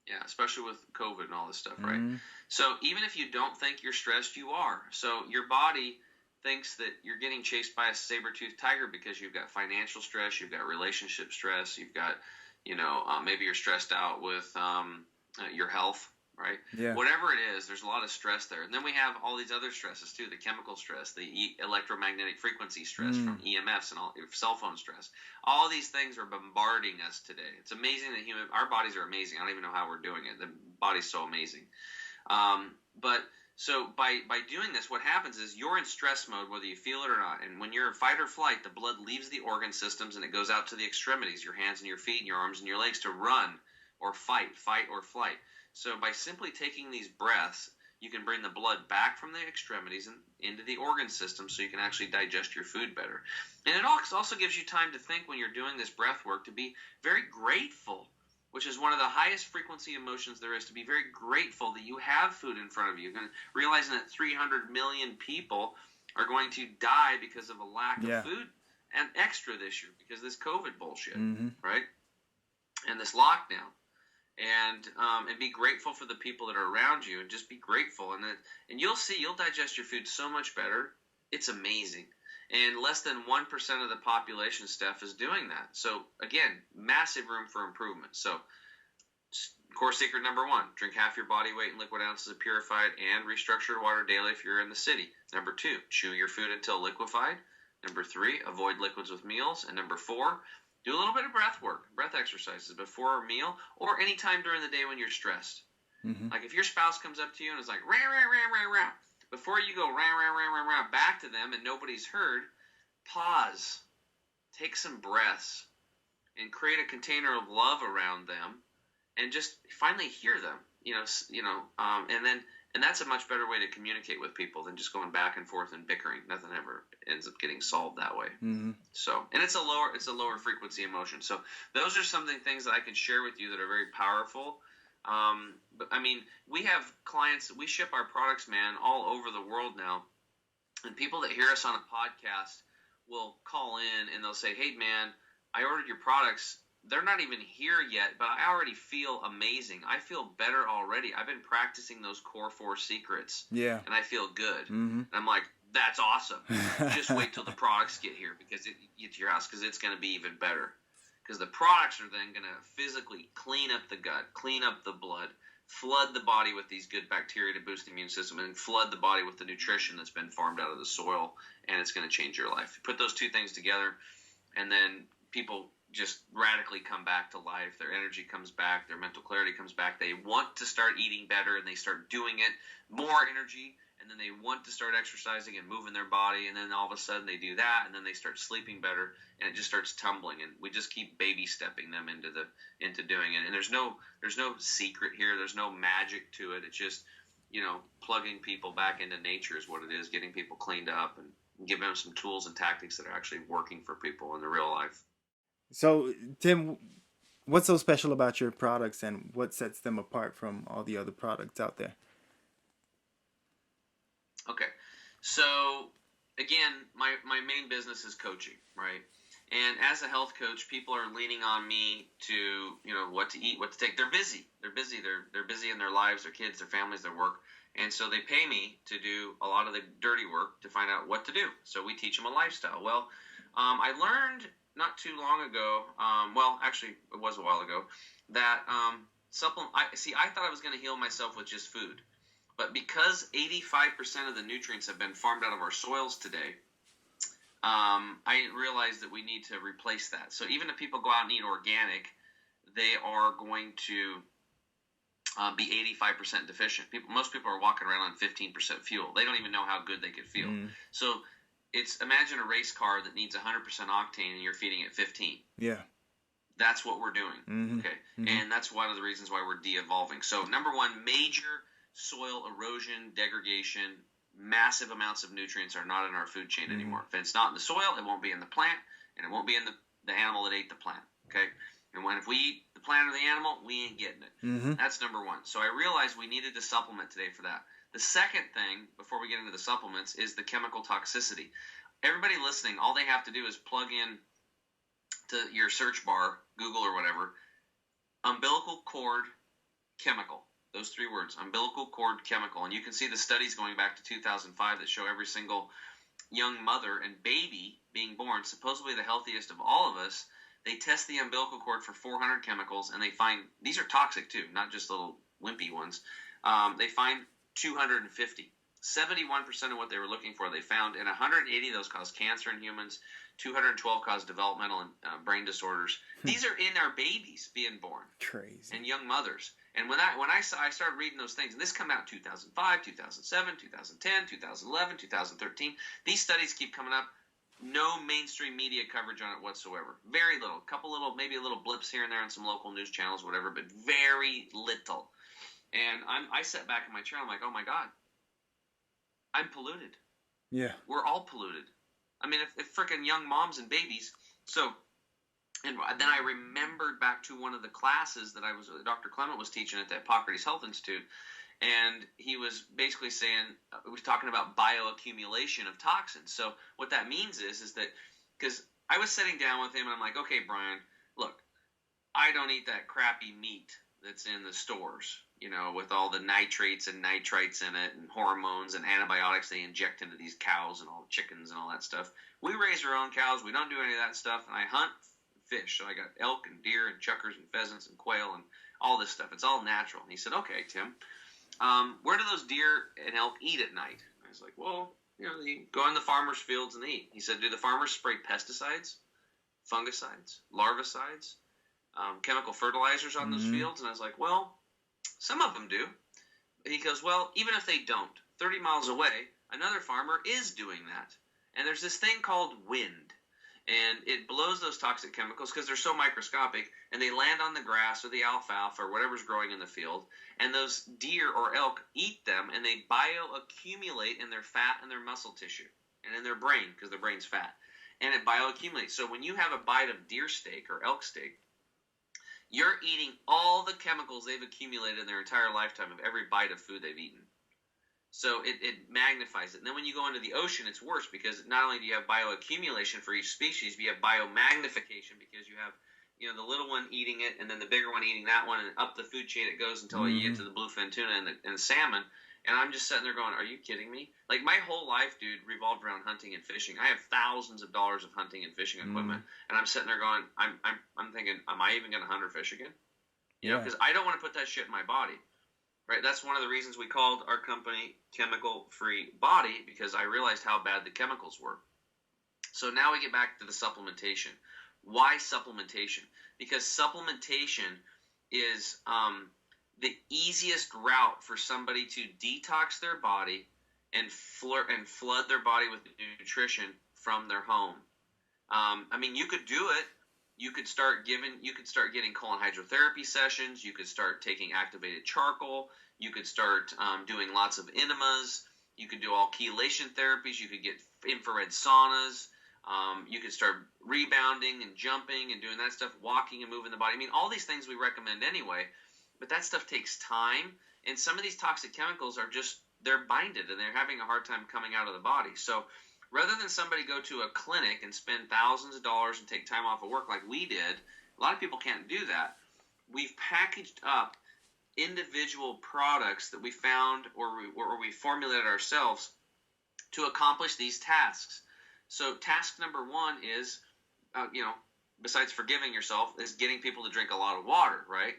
Yeah, especially with COVID and all this stuff, right? So even if you don't think you're stressed, you are. So your body thinks that you're getting chased by a saber-toothed tiger because you've got financial stress, you've got relationship stress, you've got, maybe you're stressed out with your health, right? Yeah. Whatever it is, there's a lot of stress there. And then we have all these other stresses too, the chemical stress, the electromagnetic frequency stress from EMFs, and all cell phone stress. All these things are bombarding us today. It's amazing that our bodies are amazing. I don't even know how we're doing it. The body's so amazing. But so by doing this, what happens is you're in stress mode, whether you feel it or not. And when you're in fight or flight, the blood leaves the organ systems and it goes out to the extremities, your hands and your feet and your arms and your legs, to run or fight or flight. So by simply taking these breaths, you can bring the blood back from the extremities and into the organ system, so you can actually digest your food better. And it also gives you time to think, when you're doing this breath work, to be very grateful, which is one of the highest frequency emotions there is, to be very grateful that you have food in front of you. And realizing that 300 million people are going to die because of a lack of food and extra this year because of this COVID bullshit, right? And this lockdown. And be grateful for the people that are around you, and just be grateful, and you'll see you'll digest your food so much better. It's amazing. And less than 1% of the population, Steph, is doing that. So again, massive room for improvement. So core secret number 1, drink half your body weight in liquid ounces of purified and restructured water daily if you're in the city. Number 2, chew your food until liquefied. Number 3, avoid liquids with meals. And number 4, do a little bit of breath work, breath exercises before a meal or any time during the day when you're stressed. Like if your spouse comes up to you and is like, rah, rah, rah, rah, rah, before you go rah, rah, rah, rah, rah, back to them and nobody's heard, pause, take some breaths, and create a container of love around them, and just finally hear them. And that's a much better way to communicate with people than just going back and forth and bickering. Nothing ever ends up getting solved that way. Mm-hmm. So, and it's a lower frequency emotion. So those are some things that I can share with you that are very powerful. But I mean, we have clients, we ship our products, man, all over the world now. And people that hear us on a podcast will call in and they'll say, hey, man, I ordered your products. They're not even here yet, but I already feel amazing. I feel better already. I've been practicing those core 4 secrets. Yeah. And I feel good. Mm-hmm. And I'm like, that's awesome. Just wait till the products get here because it gets to your house, because it's going to be even better. Because the products are then going to physically clean up the gut, clean up the blood, flood the body with these good bacteria to boost the immune system, and flood the body with the nutrition that's been farmed out of the soil, and it's going to change your life. Put those 2 things together, and then people just radically come back to life. Their energy comes back. Their mental clarity comes back. They want to start eating better, and they start doing it. More energy, and then they want to start exercising and moving their body, and then all of a sudden they do that, and then they start sleeping better, and it just starts tumbling. And we just keep baby stepping them into doing it. And there's no secret here. There's no magic to it. It's just, plugging people back into nature is what it is. Getting people cleaned up and giving them some tools and tactics that are actually working for people in the real life. So, Tim, what's so special about your products, and what sets them apart from all the other products out there? Okay. So, again, my main business is coaching, right? And as a health coach, people are leaning on me to, what to eat, what to take. They're busy. They're busy in their lives, their kids, their families, their work. And so they pay me to do a lot of the dirty work to find out what to do. So we teach them a lifestyle. Well, I learned not too long ago, actually it was a while ago, that I thought I was going to heal myself with just food. But because 85% of the nutrients have been farmed out of our soils today, I realized that we need to replace that. So even if people go out and eat organic, they are going to be 85% deficient. Most people are walking around on 15% fuel. They don't even know how good they could feel. So imagine a race car that needs 100% octane and you're feeding it 15. Yeah. That's what we're doing. Mm-hmm. Okay. Mm-hmm. And that's one of the reasons why we're de-evolving. So number one, major soil erosion, degradation, massive amounts of nutrients are not in our food chain anymore. If it's not in the soil, it won't be in the plant, and it won't be in the animal that ate the plant. Okay. And if we eat the plant or the animal, we ain't getting it. Mm-hmm. That's number one. So I realized we needed to supplement today for that. The second thing, before we get into the supplements, is the chemical toxicity. Everybody listening, all they have to do is plug in to your search bar, Google or whatever, umbilical cord chemical. Those 3 words, umbilical cord chemical. And you can see the studies going back to 2005 that show every single young mother and baby being born, supposedly the healthiest of all of us, they test the umbilical cord for 400 chemicals, and they find, these are toxic too, not just little wimpy ones. They find 250. 71% of what they were looking for they found, and 180 of those cause cancer in humans, 212 cause developmental and brain disorders. These are in our babies being born. Crazy. And young mothers. And when I started reading those things, and this came out in 2005, 2007, 2010, 2011, 2013. These studies keep coming up. No mainstream media coverage on it whatsoever. Very little. Maybe a little blips here and there on some local news channels, whatever, but very little. And I sat back in my chair. I'm like, oh my God, I'm polluted. Yeah. We're all polluted. I mean, if freaking young moms and babies. So, and then I remembered back to one of the classes that Dr. Clement was teaching at the Hippocrates Health Institute. And he was basically saying, he was talking about bioaccumulation of toxins. So what that means is that, because I was sitting down with him and I'm like, okay, Brian, look, I don't eat that crappy meat that's in the stores, with all the nitrates and nitrites in it and hormones and antibiotics they inject into these cows and all the chickens and all that stuff. We raise our own cows. We don't do any of that stuff. And I hunt fish. So I got elk and deer and chuckers and pheasants and quail and all this stuff. It's all natural. And he said, okay, Tim, where do those deer and elk eat at night? I was like, well, they go in the farmers' fields and they eat. He said, do the farmers spray pesticides, fungicides, larvicides, chemical fertilizers on those fields? And I was like, well, some of them do. He goes, well, even if they don't, 30 miles away, another farmer is doing that. And there's this thing called wind, and it blows those toxic chemicals because they're so microscopic, and they land on the grass or the alfalfa or whatever's growing in the field, and those deer or elk eat them, and they bioaccumulate in their fat and their muscle tissue and in their brain because their brain's fat, and it bioaccumulates. So when you have a bite of deer steak or elk steak, you're eating all the chemicals they've accumulated in their entire lifetime of every bite of food they've eaten. So it magnifies it. And then when you go into the ocean, it's worse because not only do you have bioaccumulation for each species, but you have biomagnification because you have, the little one eating it and then the bigger one eating that one, and up the food chain it goes until you get to the bluefin tuna and the salmon. And I'm just sitting there going, are you kidding me? Like, my whole life, dude, revolved around hunting and fishing. I have thousands of dollars of hunting and fishing equipment. And I'm sitting there going, I'm thinking, am I even going to hunt or fish again? Because I don't want to put that shit in my body. Right, that's one of the reasons we called our company Chemical Free Body, because I realized how bad the chemicals were. So now we get back to the supplementation. Why supplementation? Because supplementation is the easiest route for somebody to detox their body and flood their body with nutrition from their home. You could do it. You could start getting colon hydrotherapy sessions. You could start taking activated charcoal. You could start doing lots of enemas. You could do all chelation therapies. You could get infrared saunas. You could start rebounding and jumping and doing that stuff, walking and moving the body. All these things we recommend anyway, but that stuff takes time. And some of these toxic chemicals they're binded and they're having a hard time coming out of the body. So rather than somebody go to a clinic and spend thousands of dollars and take time off of work like we did, a lot of people can't do that. We've packaged up individual products that we found or we formulated ourselves to accomplish these tasks. So task number one is, besides forgiving yourself, is getting people to drink a lot of water, right?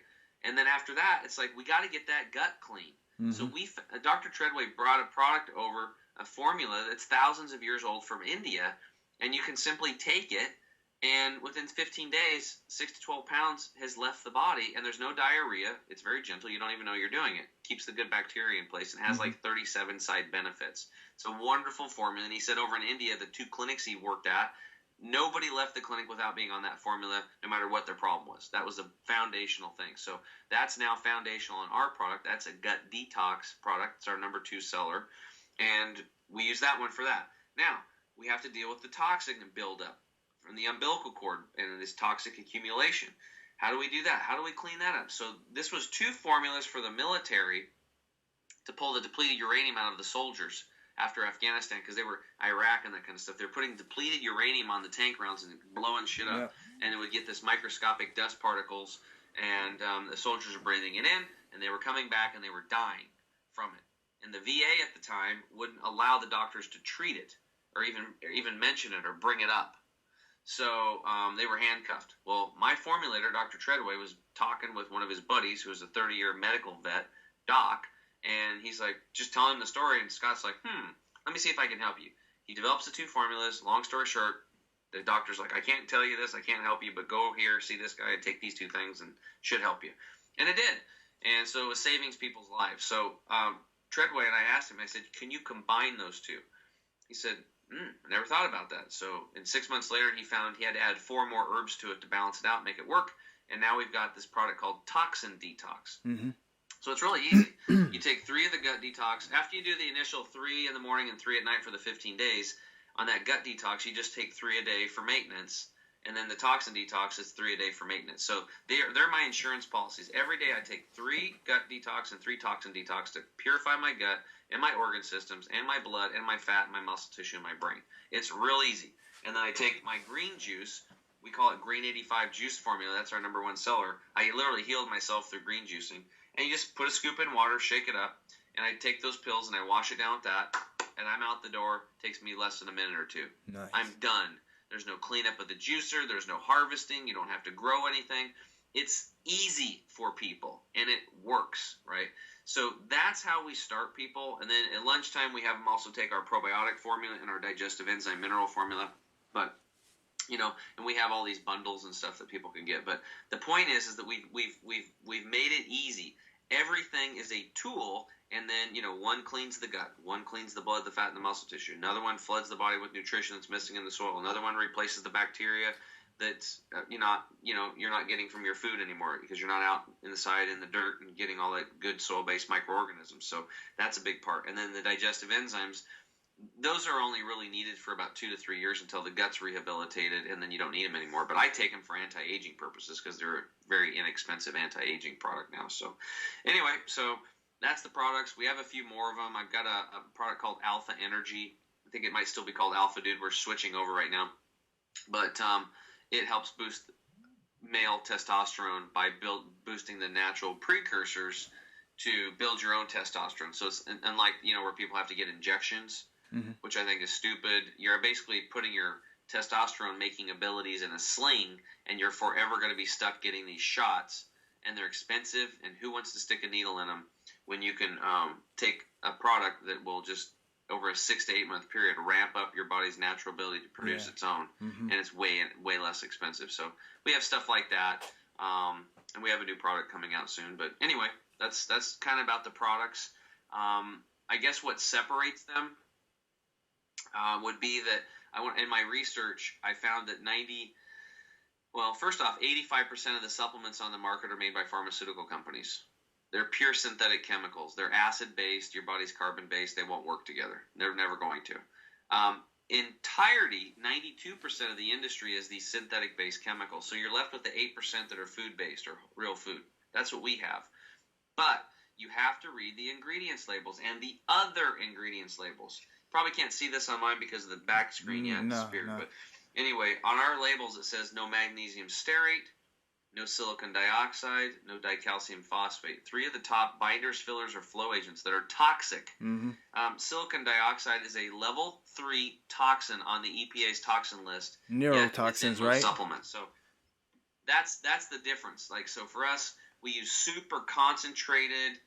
And then after that, it's like we got to get that gut clean. So Dr. Treadway brought a product over, a formula that's thousands of years old from India, and you can simply take it, and within 15 days, 6 to 12 pounds has left the body, and there's no diarrhea. It's very gentle. You don't even know you're doing it. Keeps the good bacteria in place and has like 37 side benefits. It's a wonderful formula, and he said over in India, the 2 clinics he worked at, nobody left the clinic without being on that formula, no matter what their problem was. That was a foundational thing. So that's now foundational in our product. That's a gut detox product. It's our number 2 seller. And we use that one for that. Now, we have to deal with the toxin buildup from the umbilical cord and this toxic accumulation. How do we do that? How do we clean that up? So this was 2 formulas for the military to pull the depleted uranium out of the soldiers after Afghanistan, because they were Iraq and that kind of stuff. They're putting depleted uranium on the tank rounds and blowing shit up. And it would get this microscopic dust particles, and the soldiers were breathing it in, and they were coming back, and they were dying from it. And the VA at the time wouldn't allow the doctors to treat it or even mention it or bring it up. So they were handcuffed. Well, my formulator, Dr. Treadway, was talking with one of his buddies who was a 30-year medical vet, Doc, and he's like, just telling him the story, and Scott's like, let me see if I can help you. He develops the 2 formulas. Long story short, the doctor's like, I can't tell you this, I can't help you, but go here, see this guy, take these 2 things, and should help you. And it did. And so it was saving people's lives. So Treadway, and I asked him, I said, can you combine those 2? He said, I never thought about that. So in 6 months later, he found he had to add 4 more herbs to it to balance it out, make it work. And now we've got this product called Toxin Detox. So it's really easy. You take 3 of the gut detox. After you do the initial 3 in the morning and 3 at night for the 15 days, on that gut detox, you just take 3 a day for maintenance. And then the toxin detox is 3 a day for maintenance. So they're my insurance policies. Every day I take 3 gut detox and 3 toxin detox to purify my gut and my organ systems and my blood and my fat and my muscle tissue and my brain. It's real easy. And then I take my green juice. We call it Green 85 Juice Formula. That's our number 1 seller. I literally healed myself through green juicing. And you just put a scoop in water, shake it up, and I take those pills and I wash it down with that, and I'm out the door. It takes me less than a minute or 2. Nice. I'm done. There's no cleanup of the juicer. There's no harvesting. You don't have to grow anything. It's easy for people, and it works, right? So that's how we start people. And then at lunchtime, we have them also take our probiotic formula and our digestive enzyme mineral formula. But and we have all these bundles and stuff that people can get. But the point is that we've made it easy. Everything is a tool, And then, one cleans the gut, one cleans the blood, the fat, and the muscle tissue. Another one floods the body with nutrition that's missing in the soil. Another one replaces the bacteria that's you're not getting from your food anymore because you're not out in the side in the dirt and getting all that good soil-based microorganisms. So that's a big part. And then the digestive enzymes, those are only really needed for about 2 to 3 years until the gut's rehabilitated, and then you don't need them anymore. But I take them for anti-aging purposes because they're a very inexpensive anti-aging product now. So anyway, so that's the products. We have a few more of them. I've got a product called Alpha Energy. I think it might still be called Alpha Dude. We're switching over right now. But it helps boost male testosterone by boosting the natural precursors to build your own testosterone. So it's unlike, where people have to get injections, which I think is stupid. You're basically putting your testosterone making abilities in a sling, and you're forever going to be stuck getting these shots, and they're expensive, and who wants to stick a needle in them when you can take a product that will just, over a 6 to 8 month period, ramp up your body's natural ability to produce its own, and it's way less expensive. So we have stuff like that, and we have a new product coming out soon. But anyway, that's kind of about the products. I guess what separates them would be that in my research, I found that 85% of the supplements on the market are made by pharmaceutical companies. They're pure synthetic chemicals. They're acid-based. Your body's carbon-based. They won't work together. They're never going to. Entirety, 92% of the industry is these synthetic-based chemicals. So you're left with the 8% that are food-based or real food. That's what we have. But you have to read the ingredients labels and the other ingredients labels. Probably can't see this on mine because of the back screen yet. No. But anyway, on our labels it says no magnesium stearate, no silicon dioxide, no dicalcium phosphate. 3 of the top binders, fillers, or flow agents that are toxic. Silicon dioxide is a level 3 toxin on the EPA's toxin list. Neurotoxins, right? Supplements. So that's the difference. Like, so for us, we use super concentrated.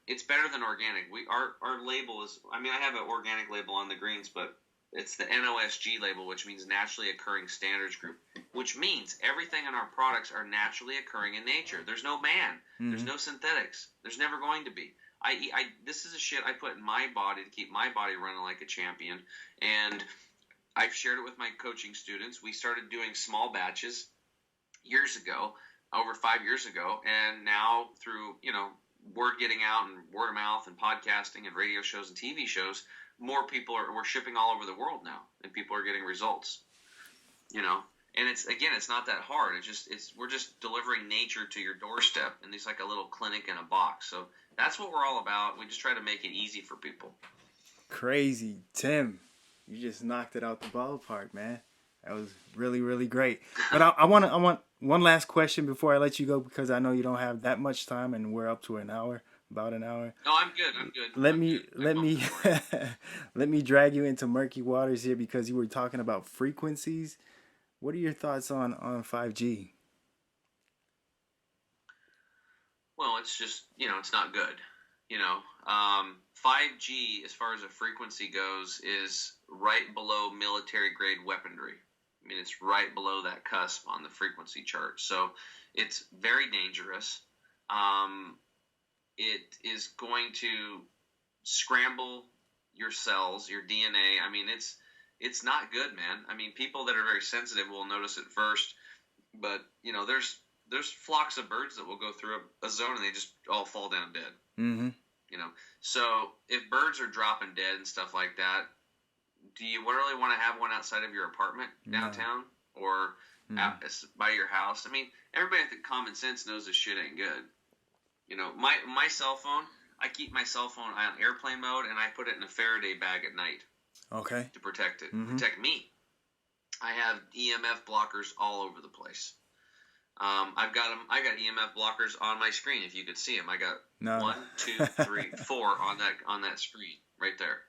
It's better than organic. Our label is, I have an organic label on the greens, but it's the NOSG label, which means naturally occurring standards group, which means everything in our products are naturally occurring in nature. There's no man. There's no synthetics. There's never going to be. This is a shit I put in my body to keep my body running like a champion, and I've shared it with my coaching students. We started doing small batches years ago, over 5 years ago, and now through, word getting out and word of mouth and podcasting and radio shows and TV shows, more people we're shipping all over the world now, and people are getting results, and it's not that hard. We're just delivering nature to your doorstep, and it's like a little clinic in a box. So that's what we're all about. We just try to make it easy for people. Crazy, Tim. You just knocked it out the ballpark, man. That was really, really great. But I want one last question before I let you go, because I know you don't have that much time, and we're up to about an hour. No, I'm good. Let me drag you into murky waters here, because you were talking about frequencies. What are your thoughts on 5G? Well, it's just, it's not good. 5G, as far as a frequency goes, is right below military grade weaponry. It's right below that cusp on the frequency chart. So it's very dangerous. It is going to scramble your cells, your DNA. It's not good, man. People that are very sensitive will notice it first, but there's flocks of birds that will go through a zone and they just all fall down dead. So if birds are dropping dead and stuff like that, do you really want to have one outside of your apartment downtown or out by your house? Everybody with common sense knows this shit ain't good. My cell phone, I keep my cell phone on airplane mode, and I put it in a Faraday bag at night. Okay. To protect it, protect me. I have EMF blockers all over the place. I got EMF blockers on my screen. If you could see them, I got 1, 2, 3, 4 on that screen right there.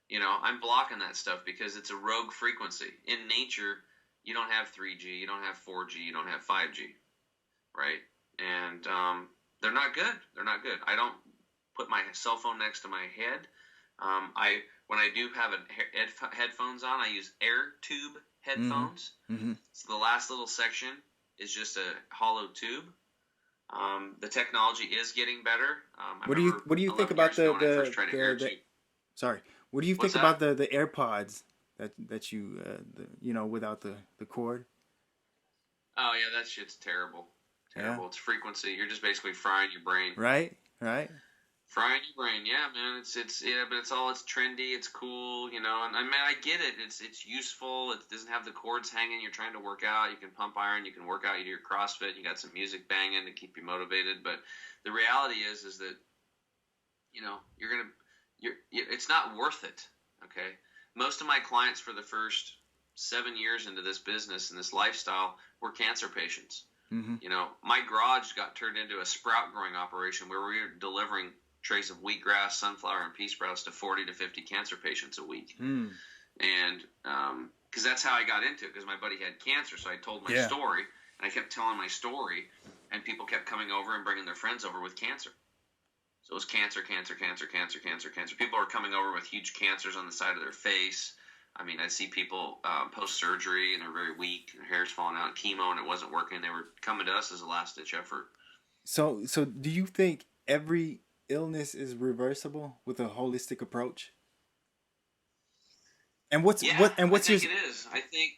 I'm blocking that stuff because it's a rogue frequency. In nature, you don't have 3G, you don't have 4G, you don't have 5G, right? And they're not good. They're not good. I don't put my cell phone next to my head. When I do have headphones on, I use air tube headphones. So the last little section is just a hollow tube, The technology is getting better. What do you think about sorry? What do you think about the AirPods that you without the cord? Oh yeah, that shit's terrible. Terrible. Yeah. It's frequency. You're just basically frying your brain. Right. Right. Frying your brain, yeah, man. It's yeah, but it's trendy. It's cool, you know. And I mean, I get it. It's useful. It doesn't have the cords hanging. You're trying to work out. You can pump iron. You can work out. You do your CrossFit. You got some music banging to keep you motivated. But the reality is that you know it's not worth it. Okay, most of my clients for the first 7 years into this business and this lifestyle were cancer patients. Mm-hmm. You know, my garage got turned into a sprout growing operation where we were delivering trays of wheatgrass, sunflower, and pea sprouts to 40 to 50 cancer patients a week. Mm. And because that's how I got into it, because my buddy had cancer. So I told my story, and I kept telling my story, and people kept coming over and bringing their friends over with cancer. So it was cancer, cancer, cancer, cancer, cancer, cancer. People are coming over with huge cancers on the side of their face. I mean, I see people post-surgery, and they're very weak, and their hair's falling out, chemo, and it wasn't working. They were coming to us as a last-ditch effort. So do you think every illness is reversible with a holistic approach? And what's your? It is. I think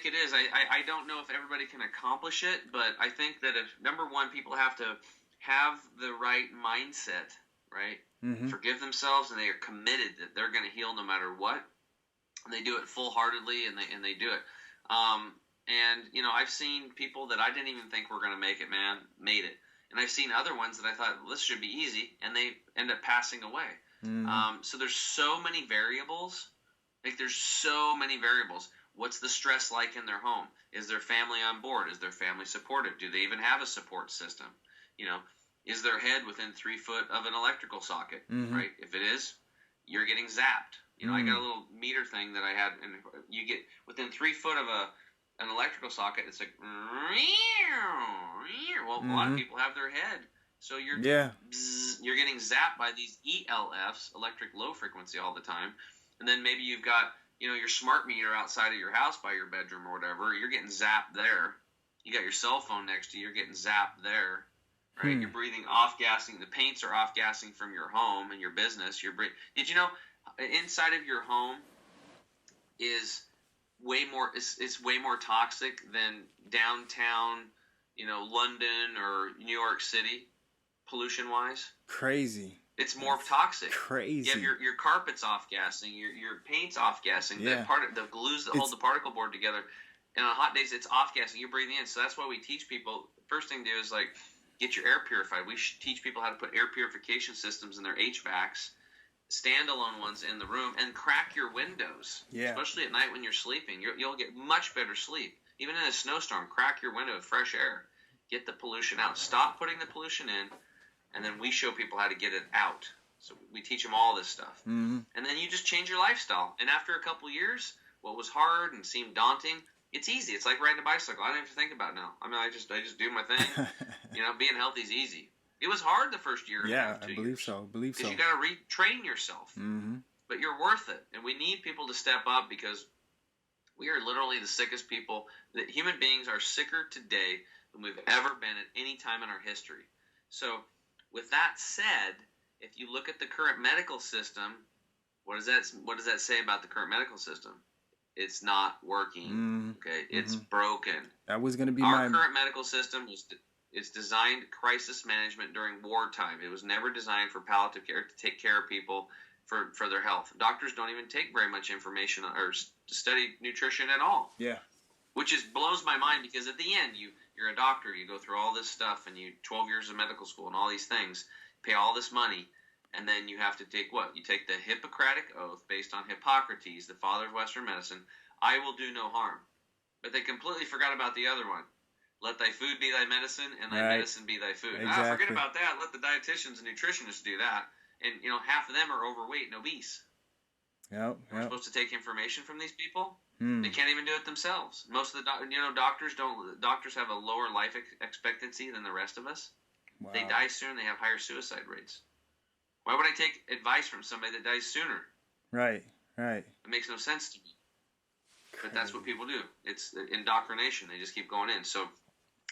it is. I don't know if everybody can accomplish it, but I think that if number one, people have to have the right mindset, right? Mm-hmm. Forgive themselves, and they are committed that they're going to heal no matter what. And they do it full-heartedly, and they do it. And you know, I've seen people that I didn't even think were going to make it, man, made it. And I've seen other ones that I thought, well, this should be easy, and they end up passing away. Mm-hmm. So there's so many variables. Like, there's so many variables. What's the stress like in their home? Is their family on board? Is their family supportive? Do they even have a support system? You know, is their head within 3 foot of an electrical socket? Mm-hmm. Right? If it is, you're getting zapped. You know, I got a little meter thing that I had, and you get within 3 foot of an electrical socket. It's like, well, a lot of people have their head, so you're getting zapped by these ELFs, electric low frequency, all the time. And then maybe you've got, you know, your smart meter outside of your house by your bedroom or whatever. You're getting zapped there. You got your cell phone next to you. You're getting zapped there. Right? You're breathing off-gassing. The paints are off-gassing from your home and your business. Did you know inside of your home is way more it's way more toxic than downtown, you know, London or New York City, pollution-wise? Crazy. It's more toxic. Crazy. You have your carpets off-gassing, your paint's off-gassing, the glues that hold the particle board together. And on hot days, it's off-gassing. You're breathing in. So that's why we teach people, first thing to do is, like, get your air purified. We teach people how to put air purification systems in their HVACs, standalone ones in the room, and crack your windows. Yeah. Especially at night when you're sleeping. You'll get much better sleep. Even in a snowstorm, crack your window with fresh air. Get the pollution out. Stop putting the pollution in, and then we show people how to get it out. So we teach them all this stuff. Mm-hmm. And then you just change your lifestyle. And after a couple years, what was hard and seemed daunting, it's easy. It's like riding a bicycle. I don't have to think about it now. I mean, I just do my thing. You know, being healthy is easy. It was hard the first year. Yeah, I believe so. Because you got to retrain yourself. Mm-hmm. But you're worth it. And we need people to step up because we are literally the sickest people. That human beings are sicker today than we've ever been at any time in our history. So with that said, if you look at the current medical system, what does that say about the current medical system? It's not working. Okay, it's broken. That was going to be our current medical system it's designed crisis management during wartime. It was never designed for palliative care to take care of people for their health. Doctors don't even take very much information or study nutrition at all. Yeah, which blows my mind because at the end you're a doctor. You go through all this stuff and you 12 years of medical school and all these things, pay all this money. And then you have to take what? You take the Hippocratic Oath based on Hippocrates, the father of Western medicine. I will do no harm. But they completely forgot about the other one. Let thy food be thy medicine, and thy medicine be thy food. Exactly. Forget about that. Let the dietitians and nutritionists do that. And, you know, half of them are overweight and obese. Yep. We're supposed to take information from these people. They can't even do it themselves. Most of the doctors have a lower life expectancy than the rest of us. Wow. They die soon. They have higher suicide rates. Why would I take advice from somebody that dies sooner? Right. It makes no sense to me. But that's what people do. It's indoctrination. They just keep going in. So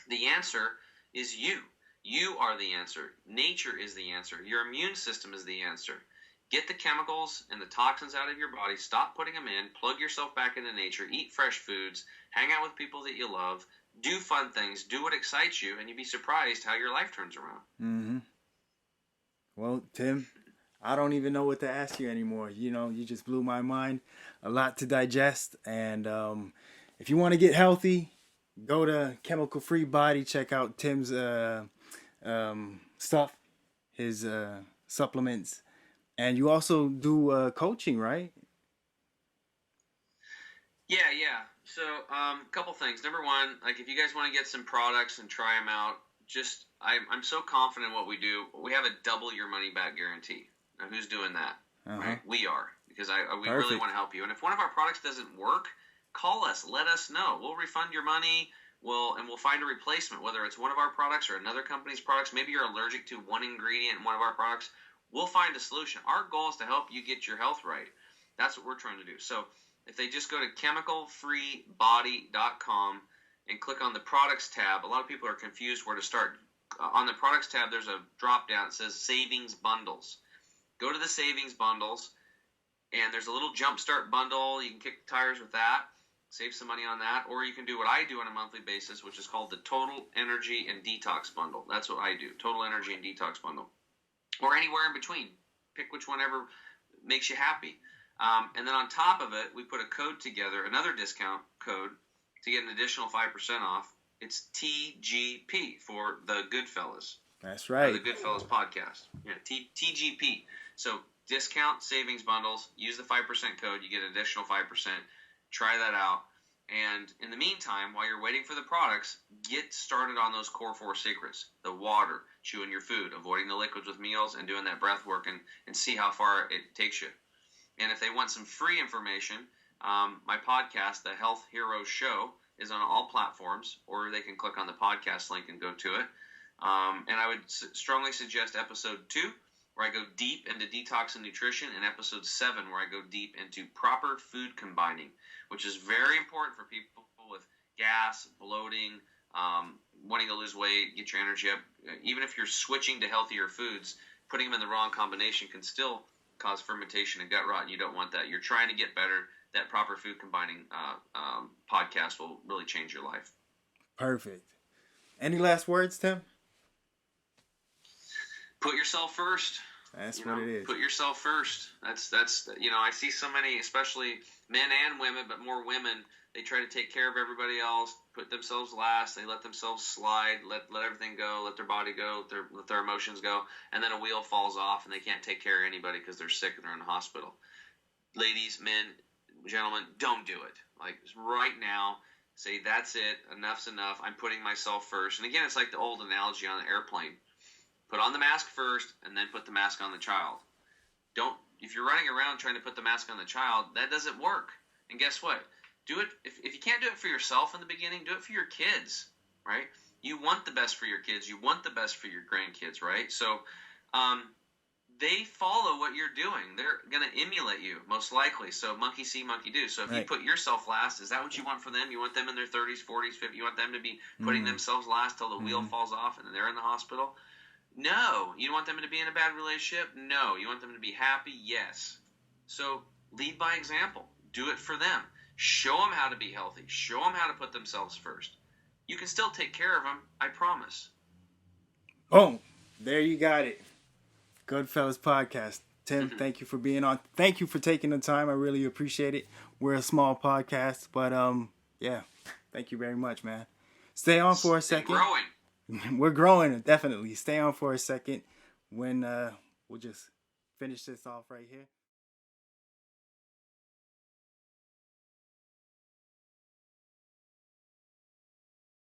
the answer is you. You are the answer. Nature is the answer. Your immune system is the answer. Get the chemicals and the toxins out of your body. Stop putting them in. Plug yourself back into nature. Eat fresh foods. Hang out with people that you love. Do fun things. Do what excites you, and you'd be surprised how your life turns around. Mm-hmm. Well, Tim, I don't even know what to ask you anymore. You just blew my mind. A lot to digest. And if you want to get healthy, go to Chemical Free Body. Check out Tim's stuff, his supplements. And you also do coaching, right? Yeah. So, a couple things. Number one, like if you guys want to get some products and try them out, I'm so confident in what we do. We have a double your money back guarantee. Now, who's doing that? Uh-huh. Right? We are, because we Perfect. really want to help you. And if one of our products doesn't work, call us. Let us know. We'll refund your money. We'll find a replacement, whether it's one of our products or another company's products. Maybe you're allergic to one ingredient in one of our products. We'll find a solution. Our goal is to help you get your health right. That's what we're trying to do. So if they just go to chemicalfreebody.com and click on the products tab, a lot of people are confused where to start. On the products tab, there's a drop down that says savings bundles. Go to the savings bundles, and there's a little jumpstart bundle. You can kick the tires with that, save some money on that. Or you can do what I do on a monthly basis, which is called the Total Energy and Detox Bundle. That's what I do, Total Energy and Detox Bundle. Or anywhere in between. Pick which one ever makes you happy. And then on top of it, we put a code together, another discount code, to get an additional 5% off. It's TGP for the Goodfellaz. That's right. The Goodfellaz podcast. Yeah, TGP. So discount savings bundles. Use the 5% code. You get an additional 5%. Try that out. And in the meantime, while you're waiting for the products, get started on those core 4 secrets. The water, chewing your food, avoiding the liquids with meals, and doing that breath work, and see how far it takes you. And if they want some free information, my podcast, The Health Hero Show, is on all platforms, or they can click on the podcast link and go to it. And I would strongly suggest episode 2, where I go deep into detox and nutrition, and episode 7, where I go deep into proper food combining, which is very important for people with gas, bloating, wanting to lose weight, get your energy up. Even if you're switching to healthier foods, putting them in the wrong combination can still cause fermentation and gut rot, and you don't want that. You're trying to get better. That proper food combining podcast will really change your life. Perfect. Any last words, Tim? Put yourself first. That's what it is. Put yourself first. That's I see so many, especially men and women, but more women, they try to take care of everybody else, put themselves last, they let themselves slide, let everything go, let their body go, let their emotions go, and then a wheel falls off and they can't take care of anybody because they're sick and they're in the hospital. Ladies, men, gentlemen, don't do it. Like right now, say that's it, enough's enough, I'm putting myself first. And again, it's like the old analogy on the airplane. Put on the mask first, and then put the mask on the child. If you're running around trying to put the mask on the child, that doesn't work. And guess what? Do it, if you can't do it for yourself in the beginning, do it for your kids, right? You want the best for your kids. You want the best for your grandkids, right? So they follow what you're doing. They're going to emulate you, most likely. So monkey see, monkey do. So if you put yourself last, is that what you want for them? You want them in their 30s, 40s, 50s? You want them to be putting themselves last till the wheel falls off and they're in the hospital? No. You want them to be in a bad relationship? No. You want them to be happy? Yes. So lead by example. Do it for them. Show them how to be healthy. Show them how to put themselves first. You can still take care of them, I promise. Boom. There you got it. Goodfellaz Podcast. Tim, thank you for being on. Thank you for taking the time. I really appreciate it. We're a small podcast, but yeah. Thank you very much, man. Stay on for a second. We're growing. We're growing, definitely. Stay on for a second when we'll just finish this off right here.